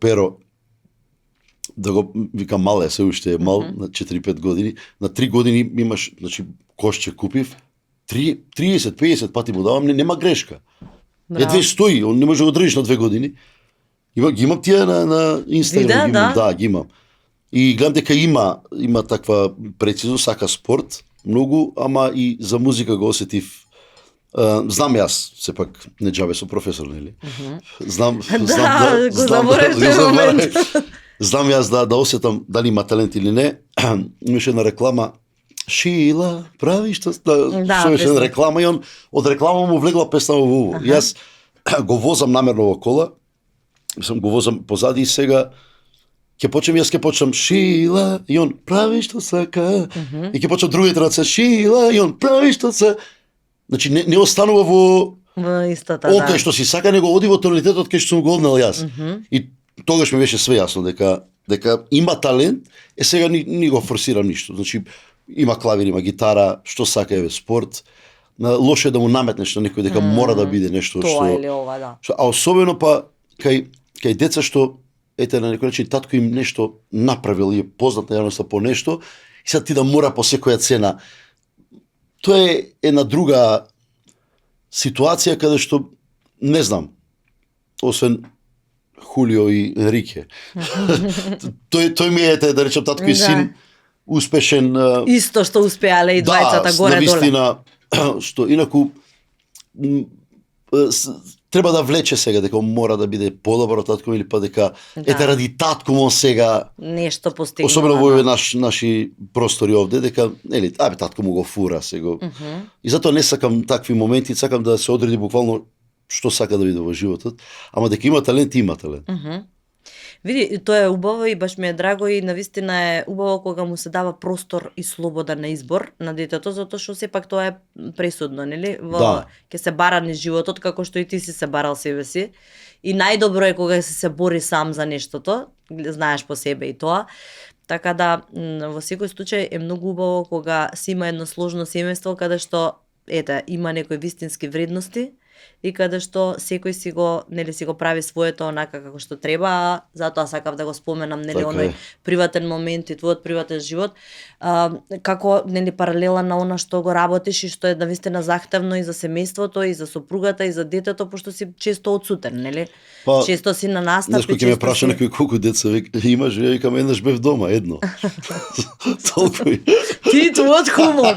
перо, да го викам мале, се уште е мал, на 4-5 години, на 3 години имаш, значи кошче купив, 30-50 пати му давам, нема грешка. Едве стои, он не може да го држиш на 2 години. Ги имам тие на Инстаграм, ги имам. И гледам дека има таква прецизно, сака спорт, многу, ама и за музика го осетив. Знам јас, сепак не џабе со професор, нели? Знам јас да осетам дали има талент или не. Имаше една реклама, Шила, прави што беше реклама, и он од реклама му влегла песна во уво. Јас го возам намерно во кола, го возам позади и сега ќе почнам Шила, и он прави што сака. И ќе почнам другите раце Шила, и он прави што се. Значи не останува во истата, кај што си сака, него оди во тоналитетот кај што сум го однел јас. И тогаш ми беше све јасно дека има талент, сега ни го форсирам ништо. Значи има клавир, има гитара, што сака еве спорт. Лошо е да му наметнеш на некој дека мора да биде нешто што. Тоа или ова, да. А особено па кај деца што ете на некој начин татко им нешто направил и е познат на јавноста по нешто, и сега ти да мора по секоја цена. Тоа е една друга ситуација каде што не знам, освен Хулио и Енрике. тој ми е, да речем, татко и син успешен. Исто што успеале и двајцата горе-доле. Да, навистина, што инаку треба да влече сега дека мора да биде подобар од татко или па дека ете ради татко му сега нешто постигнува. Особено во овие наши простори овде дека нели татко му го фура сега. И затоа не сакам такви моменти, сакам да се одреди буквално што сака да биде во животот, ама дека има талент, има талент. Види, тоа е убаво и баш ми е драго и навистина е убаво кога му се дава простор и слобода на избор на детето, затоа што сепак тоа е пресудно, нели? Ќе се бара низ животот како што и ти си се барал себе си. И најдобро е кога се бори сам за нештото, знаеш по себе и тоа. Така да во секој случај е многу убаво кога си има едно сложно семејство каде што има некои вистински вредности и каде што секој си го прави своето онака како што треба, а затоа сакав да го споменам оној приватен момент и твојот приватен живот, како паралела на она што го работиш и што е навистина захтевно и за семејството и за сопругата и за детето, пошто си често одсутен, нели? Често си на настапи. Знаеш кој ќе ме праша некој колку деца имаш, ја викам еднаш бев дома, едно. Толку. Ти твојот хумор.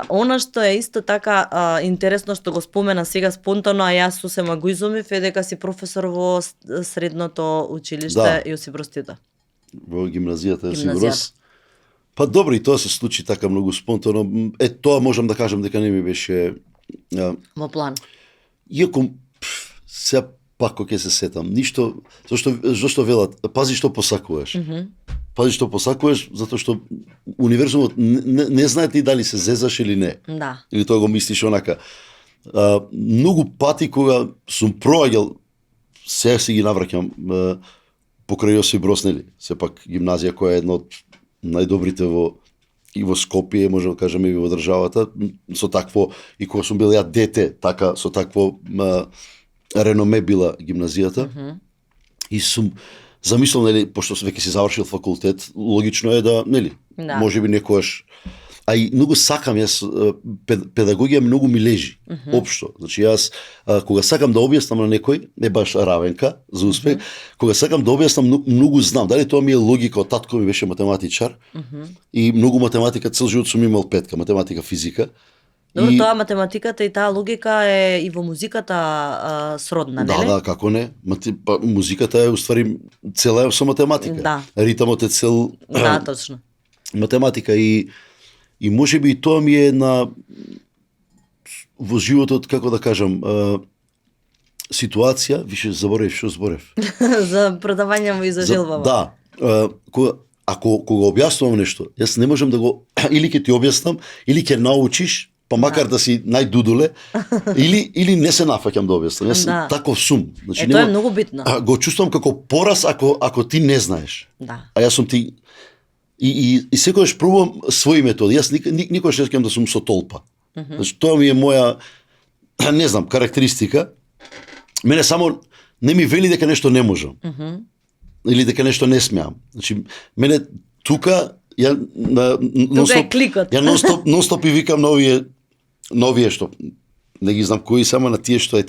Она што е исто така интересно што го спомена сега спонтано, а јас сосема го изумив, е дека си професор во средното училиште Јосип Брз Тито. Во гимназијата Јосип Брз. Па добро, и тоа се случи така многу спонтано. Тоа можам да кажам дека не ми беше во план. Иако сега пак кога ќе се сетам, ништо, зашто велат, пази што посакуваш. Пази што посакуваш, затоа што универзумот не знаете и дали се зезаш или не. Да. Или тоа го мислиш онака. Многу пати кога сум проаѓал, сега си ги навраќам, покрај Јосип Броз, нели? Сепак гимназија која е една од најдобрите и во Скопје, може да кажеме и во државата, со такво, и кога сум бил ја дете, така, со такво реноме била гимназијата. И сум замислил, нели, пошто веќе си завршил факултет, логично е да, нели, можеби некојаш, а и многу сакам, јас педагогија многу ми лежи, општо. Значи јас кога сакам да објаснам на некој, не баш равенка за успех, кога сакам да објаснам многу знам, дали тоа ми е логика, од татко ми беше математичар, и многу математика, цел живот сум имал петка, математика, физика. Добро, тоа математиката и таа логика е и во музиката сродна, нели? Да, како не. Музиката е уствари цела со математика. Да. Ритамот е цел точно. Математика и можеби и тоа ми е во животот, како да кажам, ситуација, више заборев што зборев. За продавање и за желба. Да. Ако кога објаснувам нешто, јас не можам да го или ќе ти објаснам, или ќе научиш, па макар да си најдудуле, или не се нафаќам да објаснам. Јас таков сум. Значи, тоа е многу битно. Го чувствувам како пораз ако ти не знаеш. Да. А јас сум ти и секогаш пробувам своји методи. Јас никогаш не сакам да сум со толпа. Значи тоа ми е моја, не знам, карактеристика. Мене само не ми вели дека нешто не можам. Или дека нешто не смеам. Значи мене тука ја нонстоп и викам на овие што не ги знам кои, само на тие што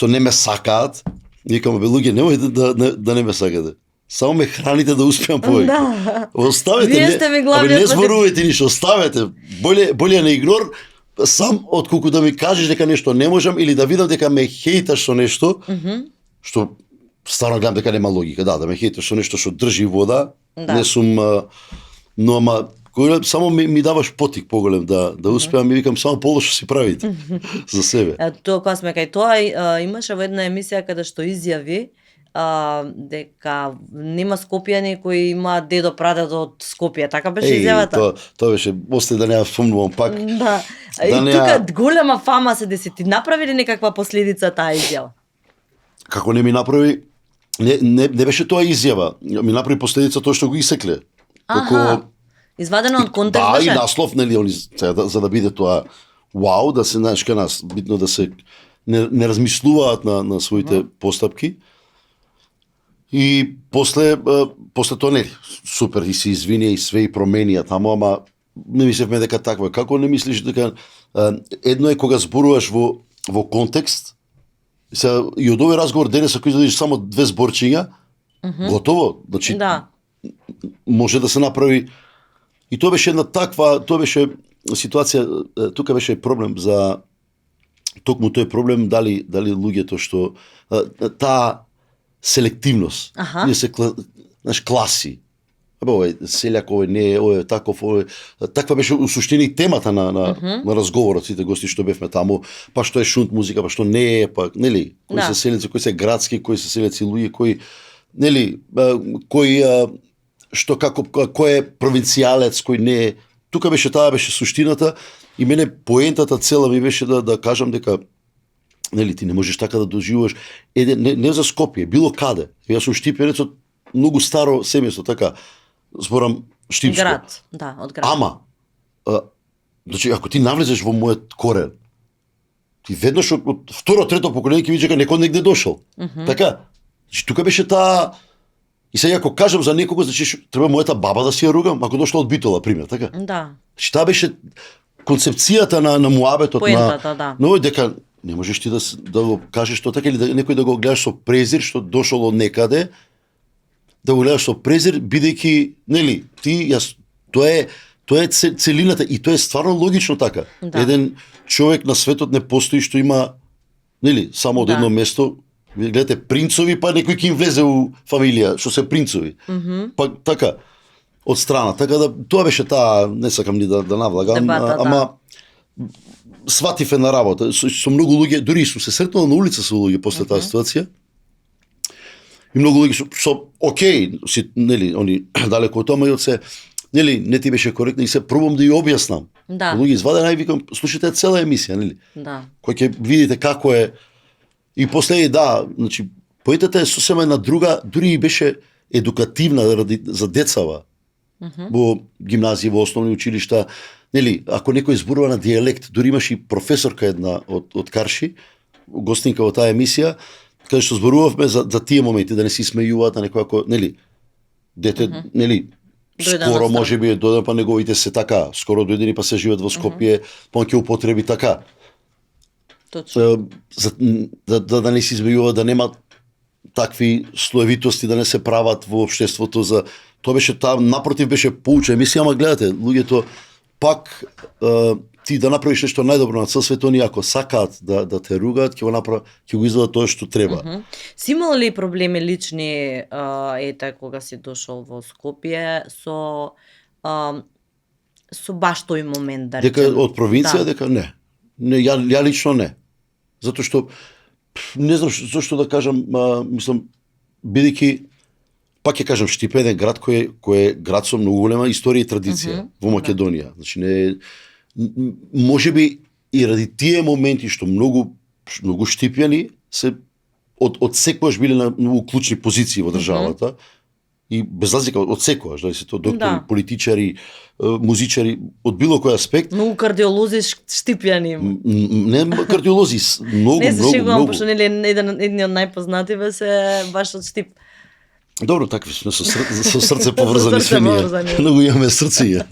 не ме сакаат. Викам, бе луѓе, немојте да не ме сакате. Само ме храните да успеам повеќе. Оставете, не зборувајте ништо, оставете. Боле на игнор, сам отколку да ми кажеш дека нешто не можам или да видам дека ме хейташ со нешто, што стварно гледам дека нема логика, да ме хейташ со нешто што држи вода, не сум, но ама само ми даваш потик поголем да успеам и викам само полошо си правите за себе. Тоа кога сме кај тоа, имаше во една емисија каде што изјави дека нема скопјани кои има дедо прадедо од Скопје, така беше изјавата. Тоа беше, после да не ја спомнувам пак. Да. И тука голема фама се деси, ти направи ли некаква последица таа изјава? Како не ми направи, не беше тоа изјава, ми направи последица тоа што го исекле. Извадено од контекст беше? Да, и наслов, нели, за да биде тоа вау, да се, знаеш, кај нас, битно да се не размислуваат на своите постапки. И после тоа, нели, супер, и се извини и све и променија таму, ама не мислевме дека такво. Како не мислиш дека едно е кога зборуваш во контекст, и од овој разговор денес ако изадиш само 2 зборчиња, готово, значи може да се направи. И тоа беше една таква, тоа беше ситуација, тука беше проблем за токму тој проблем дали луѓето што таа селективност. Ние се класи. Овој селјак, овој не е, овој таков, овој таква беше у суштина и темата на разговорот, сите гости што бевме таму, па што е шунт музика, па што не е, па нели, кои се селници, кои се градски, кои се селеци луѓе, кои нели, кои што како кој е провинцијалец, кој не е. Тука беше таа беше суштината и мене поентата цела ми беше да кажам дека нели ти не можеш така да доживуваш не за Скопје, било каде. Јас сум штипјанец од многу старо семејство, така зборам штипско. Град, да, од град. Ама значи ако ти навлезеш во мојот корен, ти веднаш од второ, трето поколение ќе видиш дека некој негде дошол. Така, значи тука беше таа. И сега ако кажам за некого, значи треба мојата баба да си ја ругам, ако дошла од Битола, пример, така? Да. Значи таа беше концепцијата на муабетот, но дека не можеш ти да го кажеш тоа така или некој да го гледаш со презир што дошол од некаде, да го гледаш со презир бидејќи, нели, ти јас Тоа е целината и тоа е стварно логично така. Да. Еден човек на светот не постои што има, нели, само од Да. едно место. Вие гледате принцови, па некој ќе им влезе у фамилија, што се принцови. Па така, од страна. Така да, тоа беше таа, не сакам ни да навлагам, Дебата, ама сватив една работа. Со многу луѓе, дури сум се сретнал на улица со луѓе после таа ситуација. И многу луѓе со окей, си, нели, они далеко од тоа, и од се, нели, не ти беше коректно и се пробам да ја објаснам. Да. Луѓе извадена и викам, слушате цела емисија, нели? Да. Кој ќе видите како е. И после да, значи поетата е сосема една друга, дури и беше едукативна за децава. Во гимназија, во основни училишта, нели, ако некој зборува на дијалект, дури имаше и професорка една од Карши, гостинка во таа емисија, каде што зборувавме за тие моменти, да не си смејуваат на некој ако, нели, дете, нели, Дојде скоро настран. може би дојде, па неговите се така, скоро дојдени па се живеат во Скопје, па он ќе употреби така. Точно. Да не се измејува, да нема такви слоевитости, да не се прават во општеството. За тоа беше таа, напротив беше поуча емисија, ама гледате, луѓето пак ти да направиш нешто најдобро на цел свет, они ако сакаат да те ругаат, ќе го извадат тоа што треба. Си имал ли проблеми лични, кога си дошол во Скопје со баш тој момент, да Дека речем? од провинција, Да. дека не. Ја лично не. Затоа што не знам зошто да кажам, мислам, бидејќи пак ќе кажам Штип е град кој е град со многу голема историја и традиција во Македонија. Значи не можеби и ради тие моменти што многу штипјани се од секогаш биле на многу клучни позиции во државата и без разлика од секогаш, дали се тоа доктори, Да. политичари, музичари, од било кој аспект. Многу кардиолози штипјани. Не кардиолози, многу, Не се многу, шегувам, многу. пошто нели едни од најпознативе се баш од Штип. Добро, такви сме со срце поврзани Со срце сме ние. поврзани. Многу имаме срце ние.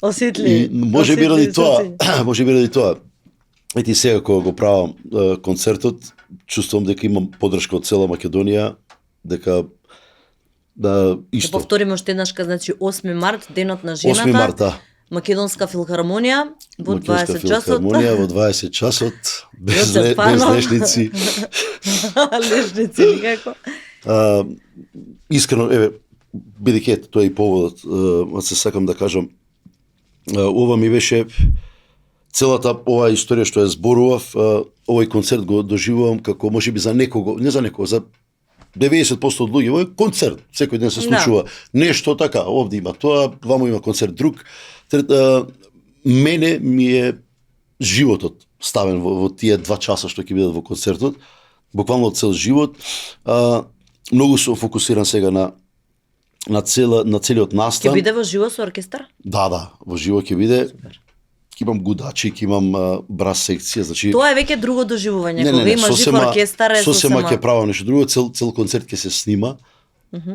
Осетли. И може би ради осетли тоа, срци. може би ради тоа. Ети сега кога го правам концертот, чувствувам дека имам поддршка од цела Македонија, дека Да исто. повториме уште еднашка, значи 8 март, денот на жената. 8 марта. Македонска филхармонија во Македонска 20 часот. филхармонија во 20 часот, без Јоцепанов. лешници. Лежници никако. Искрено, еве, бидејќи ето тоа е и поводот, се сакам да кажам, ова ми беше целата оваа историја што ја зборував, овој концерт го доживувам како можеби за некого, не за некого, за 90% од луѓе, овој концерт, секој ден се случува нешто така, овде има тоа, вамо има концерт друг. Мене ми е животот ставен во тие 2 часа што ќе бидат во концертот, буквално цел живот. Многу сум фокусиран сега на целиот настан. Ќе биде во живо со оркестар? Да, во живо ќе биде. Ќе имам гудачи, ќе имам брас секција, значи Тоа е веќе друго доживување, кога има жив оркестар е сосема ќе правам нешто друго, цел концерт ќе се снима.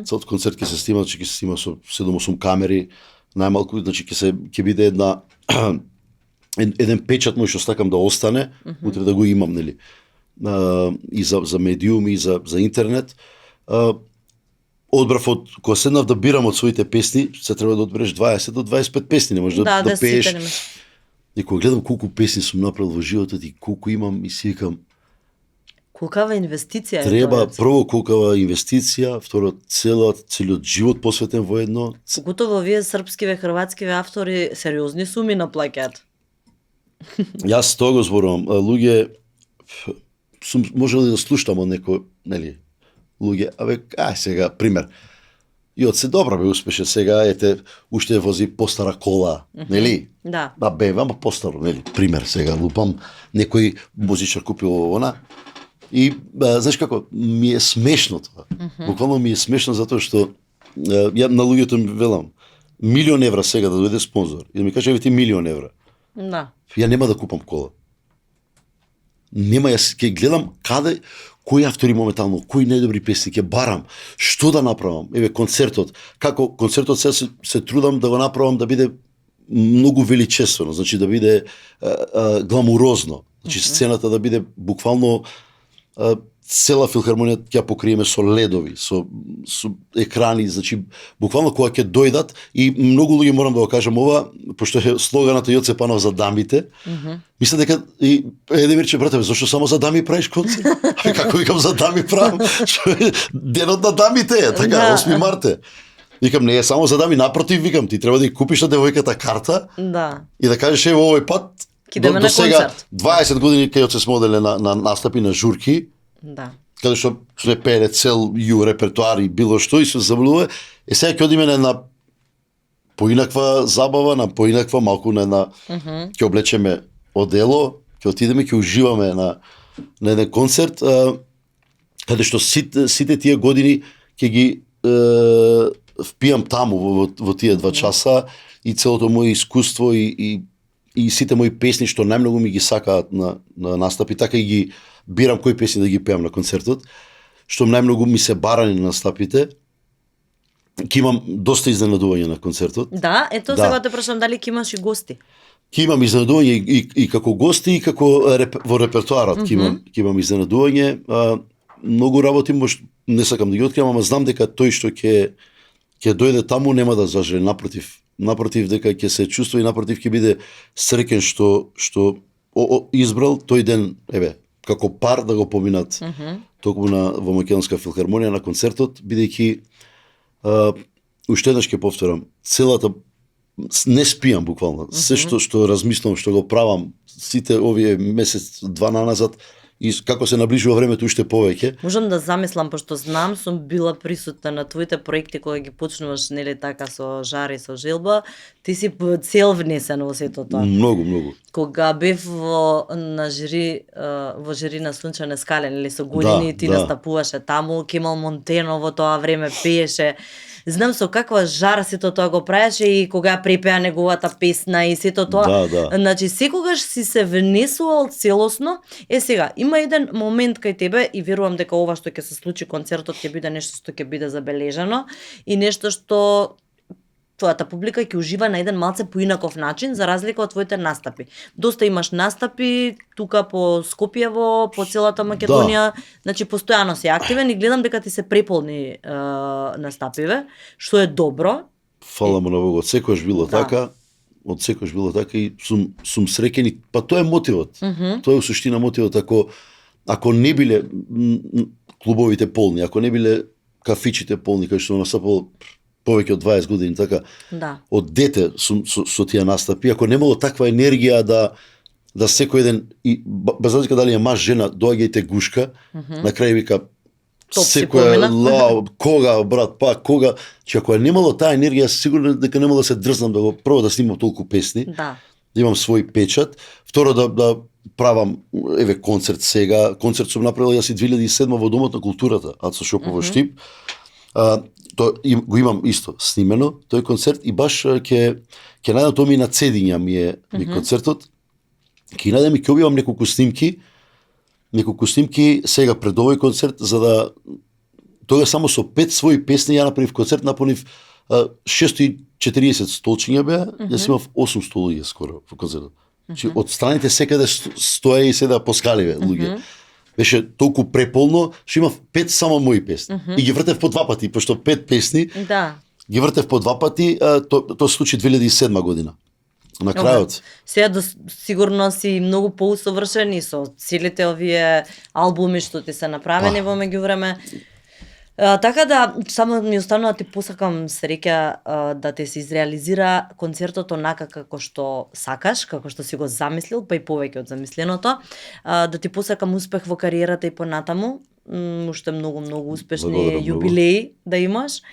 Цел концерт ќе се снима, значи ќе се снима со 7-8 камери, најмалку, значи ќе биде еден печат мој што сакам да остане, утре да го имам, нели. И за медиум и за интернет. Одбрав кога седнав да бирам од своите песни, се треба да одбереш 20 до 25 песни, не можеш да пееш. И кога гледам колку песни сум направил во животот и колку имам и си викам, колкава инвестиција е треба тоа? прво колкава инвестиција, второ целиот живот посветен во едно. Готово вие српскиве, хрватскиве автори сериозни суми наплаќаат. Јас тоа го зборувам. Луѓе сум можел да слушам од некој, нели, луѓе, сега пример. И од се добра бе успеше сега, ете, уште вози постара кола, нели? Да. Ама постаро, нели? Пример сега, лупам, некој музичар купил она. И, знаеш како, ми е смешно тоа. Буквално ми е смешно затоа што ја на луѓето ми велам, 1.000.000 евра сега да дојде спонзор и да ми каже, еве ти 1.000.000 евра. Да. Ја нема да купам кола. Нема, јас ќе гледам кои автори моментално, кои најдобри песни ќе барам, што да направам. Еве концертот, како концертот се трудам да го направам да биде многу величествено, значи да биде гламурозно. Значи сцената да биде буквално цела филхармонија ќе ја покриеме со ледови, со екрани, значи буквално кога ќе дојдат и многу луѓе, морам да го кажам ова, пошто е слоганот Јоце Панов за дамите. Мислам дека и Едемирче, брате, зошто само за дами правиш концерт? Како викам за дами правам? Денот на дамите е, така, 8 март е. Викам, не е само за дами, напротив, викам, ти треба да ја купиш на девојката карта и да кажеш, ево овој пат, до сега 20 години кај се смоделе на настапи, на журки, каде што се пее цел репертуар и било што и се забавува, сега ќе одиме на една поинаква забава, на поинаква малку на една, ќе облечеме одело, ќе отидеме, ќе уживаме на еден концерт, каде што сите тие години ќе ги впијам таму во тие 2 часа и целото моје искуство и сите мои песни што најмногу ми ги сакаат на настапи, така и ги бирам кои песни да ги пеам на концертот, што најмногу ми се барани на настапите. Ќе имам доста изненадување на концертот. Да, ето сега те прашам дали ќе имаш и гости. Ќе имам изненадување и како гости и како во репертуарот ќе имам изненадување. Многу работи не сакам да ги откривам, ама знам дека тој што ќе дојде таму нема да зажали, напротив дека ќе се чувствува и напротив ќе биде среќен што избрал тој ден, како пар да го поминат токму во Македонска филхармонија на концертот, бидејќи уште еднаш ќе повторам, целата не спијам буквално, се што размислувам, што го правам сите овие месец, 2 назад, и како се наближува времето уште повеќе. Можам да замислам, пошто знам, сум била присутна на твоите проекти кога ги почнуваш, нели така, со жар и со желба, ти си цел внесен во сето тоа. Многу. Кога бев во жири на Слунчеве скале, нели со години, ти настапуваше таму, Кемал Монтено во тоа време пееше. Знам со каква жара сето тоа го правеше и кога припеа неговата песна и сето тоа. Значи секогаш си се внесувал целосно. Сега има еден момент кај тебе и верувам дека ова што ќе се случи концертот ќе биде нешто што ќе биде забележано и нешто што твојата публика ќе ужива на еден малце поинаков начин за разлика од твоите настапи. Доста имаш настапи тука по Скопјево, по целата Македонија, значи постојано си активен и гледам дека ти се преполни настапиве, што е добро. Фала му на Богу, од секојаш било така. Од секојаш било така и сум среќен и па тоа е мотивот. Тоа е суштина мотивот, ако не биле клубовите полни, ако не биле кафичите полни кај што настапал повеќе од 20 години, така, од дете со тие настапи, ако немало таква енергија да секој ден, и без разлика дали е маж, жена, доаѓајте гушка, на крај вика, секоја, кога, брат, кога, че ако е немало таа енергија, сигурно дека немало да се дрзнам да го прво да снимам толку песни, да имам свој печат, второ да правам, концерт сега, концерт сум направил јас и 2007 во Домот на културата, Ацо Шопов во Штип, го имам исто снимено тој концерт и баш ќе најдам тоа ми на цедиња ми концертот. Ќе најдам и ќе објавам неколку снимки сега пред овој концерт, за да тога само со 5 своји песни ја направив концерт, наполнив 640 столчиња беа, јас имав 800 луѓе скоро во концертот. Значи од страните секаде стоја и седа по скаливе луѓе. Беше толку преполно, што имав 5 само мои песни. И ги вртев по 2 пати, пошто 5 песни, ги вртев по 2 пати, тоа се случи 2007 година. На крајот. Сега сигурно си многу поусовршен и со целите овие албуми што ти се направени во меѓувреме. Така да, само ми останува да ти посакам среќа да те се изреализира концертот онака како што сакаш, како што си го замислил, па и повеќе од замисленото. Да ти посакам успех во кариерата и понатаму, уште многу успешни јубилеи да имаш.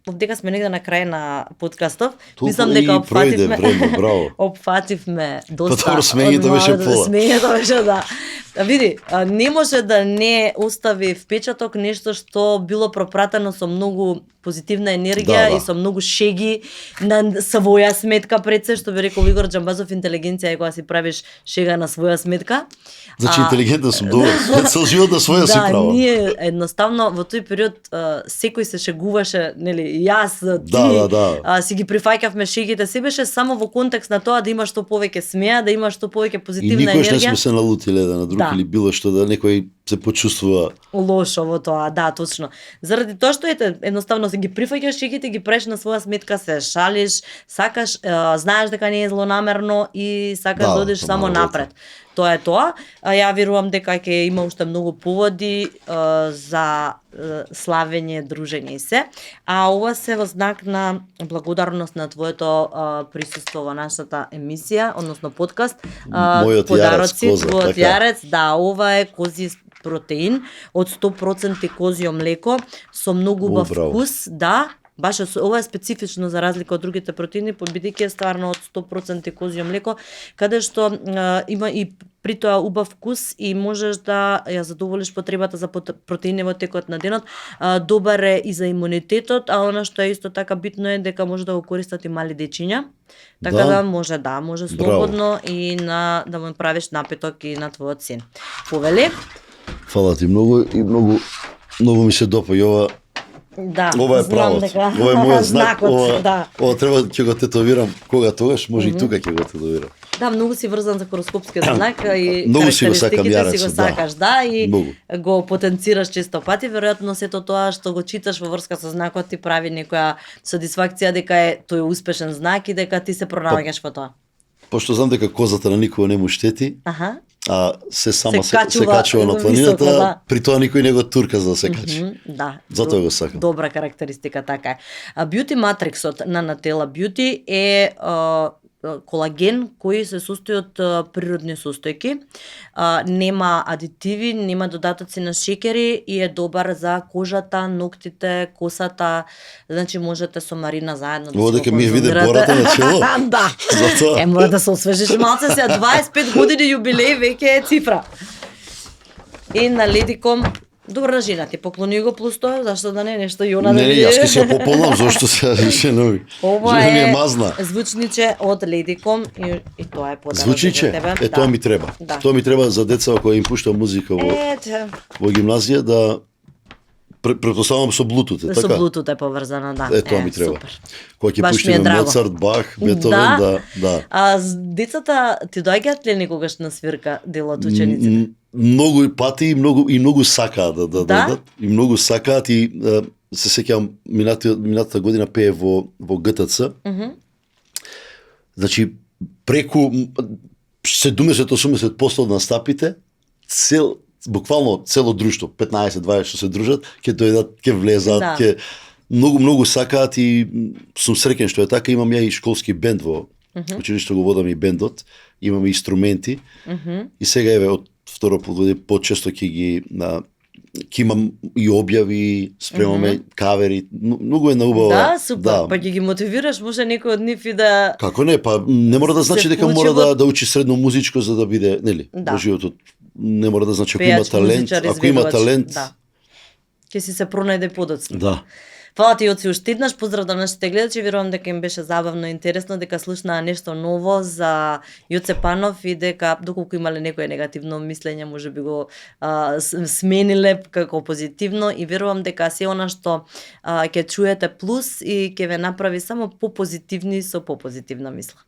Дека сме негде на крај на подкастов, мислам дека опфативме доста. Потоа смењето беше пола. Смењето беше, да. Види, не може да не остави впечаток нешто што било пропратено со многу позитивна енергија Да. и со многу шеги на своја сметка пред се, што би рекол Игор Џамбазов, интелигенција е кога си правиш шега на своја сметка. Значи интелигентен сум, добро. Цел живот на своја си права. Да, ние едноставно во тој период секој се шегуваше, нели, јас, ти, Да. си ги прифаќавме шегите, се беше само во контекст на тоа да имаш што повеќе смеа, да имаш што повеќе И позитивна никош не енергија. сме се налутиле еден на друг Да. или било што да некој се почувствува. Лошо во тоа, да, точно. Заради тоа што едноставно се ги прифаќаш шегите, ги правиш на своја сметка, се шалиш, сакаш, знаеш дека не е злонамерно и сакаш да одиш само напред. Тоа е тоа. Ја верувам дека ќе има уште многу поводи за славење, дружење и се. А ова се во знак на благодарност на твоето присуство во нашата емисија, односно подкаст. Мојот подароци, јарец коза, твојот така. јарец, да, ова е кози протеин од 100% козјо млеко со многу убав Браво. вкус, да. Баш ова е специфично за разлика од другите протеини, бидејќи е стварно од 100% козјо млеко, каде што има и при тоа убав вкус и можеш да ја задоволиш потребата за протеини во текот на денот. Добар е и за имунитетот, а она што е исто така битно е дека може да го користат и мали дечиња. Така Да. може слободно и да му правиш напиток и на твојот син. Повели? Фала ти многу и многу ми се допаѓа ова. Да, Ова е знам правот. дека Ова е мојот знак. знакот, да. Ова треба ќе го тетовирам кога тогаш, може и тука ќе го тетовирам. Да, многу си врзан за хороскопскиот знак и Многу си го сакам карактеристиките си го јарецот, да. сакаш, да, и Многу. го потенцираш често пати, веројатно сето тоа што го читаш во врска со знакот ти прави некоја сатисфакција дека е тој успешен знак и дека ти се пронаоѓаш во тоа. Пошто знам дека козата на никого не му штети, Аха. а се сама Се се качува качува на високо, планината, да. при тоа никој не го турка за да се качи. Да. Затоа го сакам. Добра карактеристика, така е. Beauty матриксот на Nutella Beauty е колаген кој се состои од природни состојки. Нема адитиви, нема додатоци на шеќери и е добар за кожата, ноктите, косата. Значи можете со Марина заедно да Ово си дека го ми виде конзумирате. бората на чело? Да. Затоа. Мора да се освежиш малце сега, 25 години јубилеј веќе е цифра. И на ледиком, добро на жена ти поклони го плюс тоа, зашто да не нешто и она да Не, види. јас ќе се ја пополнам, зашто се женови. Ова Жена ми е е мазна. звучниче од ледиком и тоа е подарок Звучиче? за тебе. Е, тоа ми треба. Да. Тоа ми треба за деца кога им пуштам музика во гимназија да претпоставам со Bluetooth, Со така? Bluetooth е поврзана, да. Е, тоа ми треба. Супер. Кога ќе Баш ми е пуштиме драго. Моцарт, Бах, Бетовен, да. А децата ти доаѓаат ли некогаш на свирка дел од учениците? Многу пати и многу сакаат да Да? дојдат и многу сакаат и се сеќавам минатата година пее во ГТЦ. Значи преку 70-80% од настапите буквално цело друштво, 15-20 што се дружат, ќе дојдат, ќе влезат, Да. ќе многу сакаат и сум среќен што е така. Имам ја и школски бенд во училиште, го водам и бендот, имаме инструменти. И сега еве од второ полугодие почесто ќе имам и објави, спремаме кавери, многу е наубава. Да, супер. Па ќе ги мотивираш, може некој од нив и да Како не, па не мора да значи се дека вклучи мора во- да учи средно музичко за да биде, нели, Да. во животот. Не мора да значи ако има пејач, талент, музичар, ако има изведувач. талент. Да. Ќе си се пронајде подоцна. Да. Фала ти Јоци уште еднаш, поздрав до нашите гледачи, верувам дека им беше забавно и интересно, дека слушнаа нешто ново за Јоце Панов и дека доколку имале некое негативно мислење, може би го смениле како позитивно и верувам дека се она што ќе чуете плюс и ќе ве направи само попозитивни со попозитивна мисла.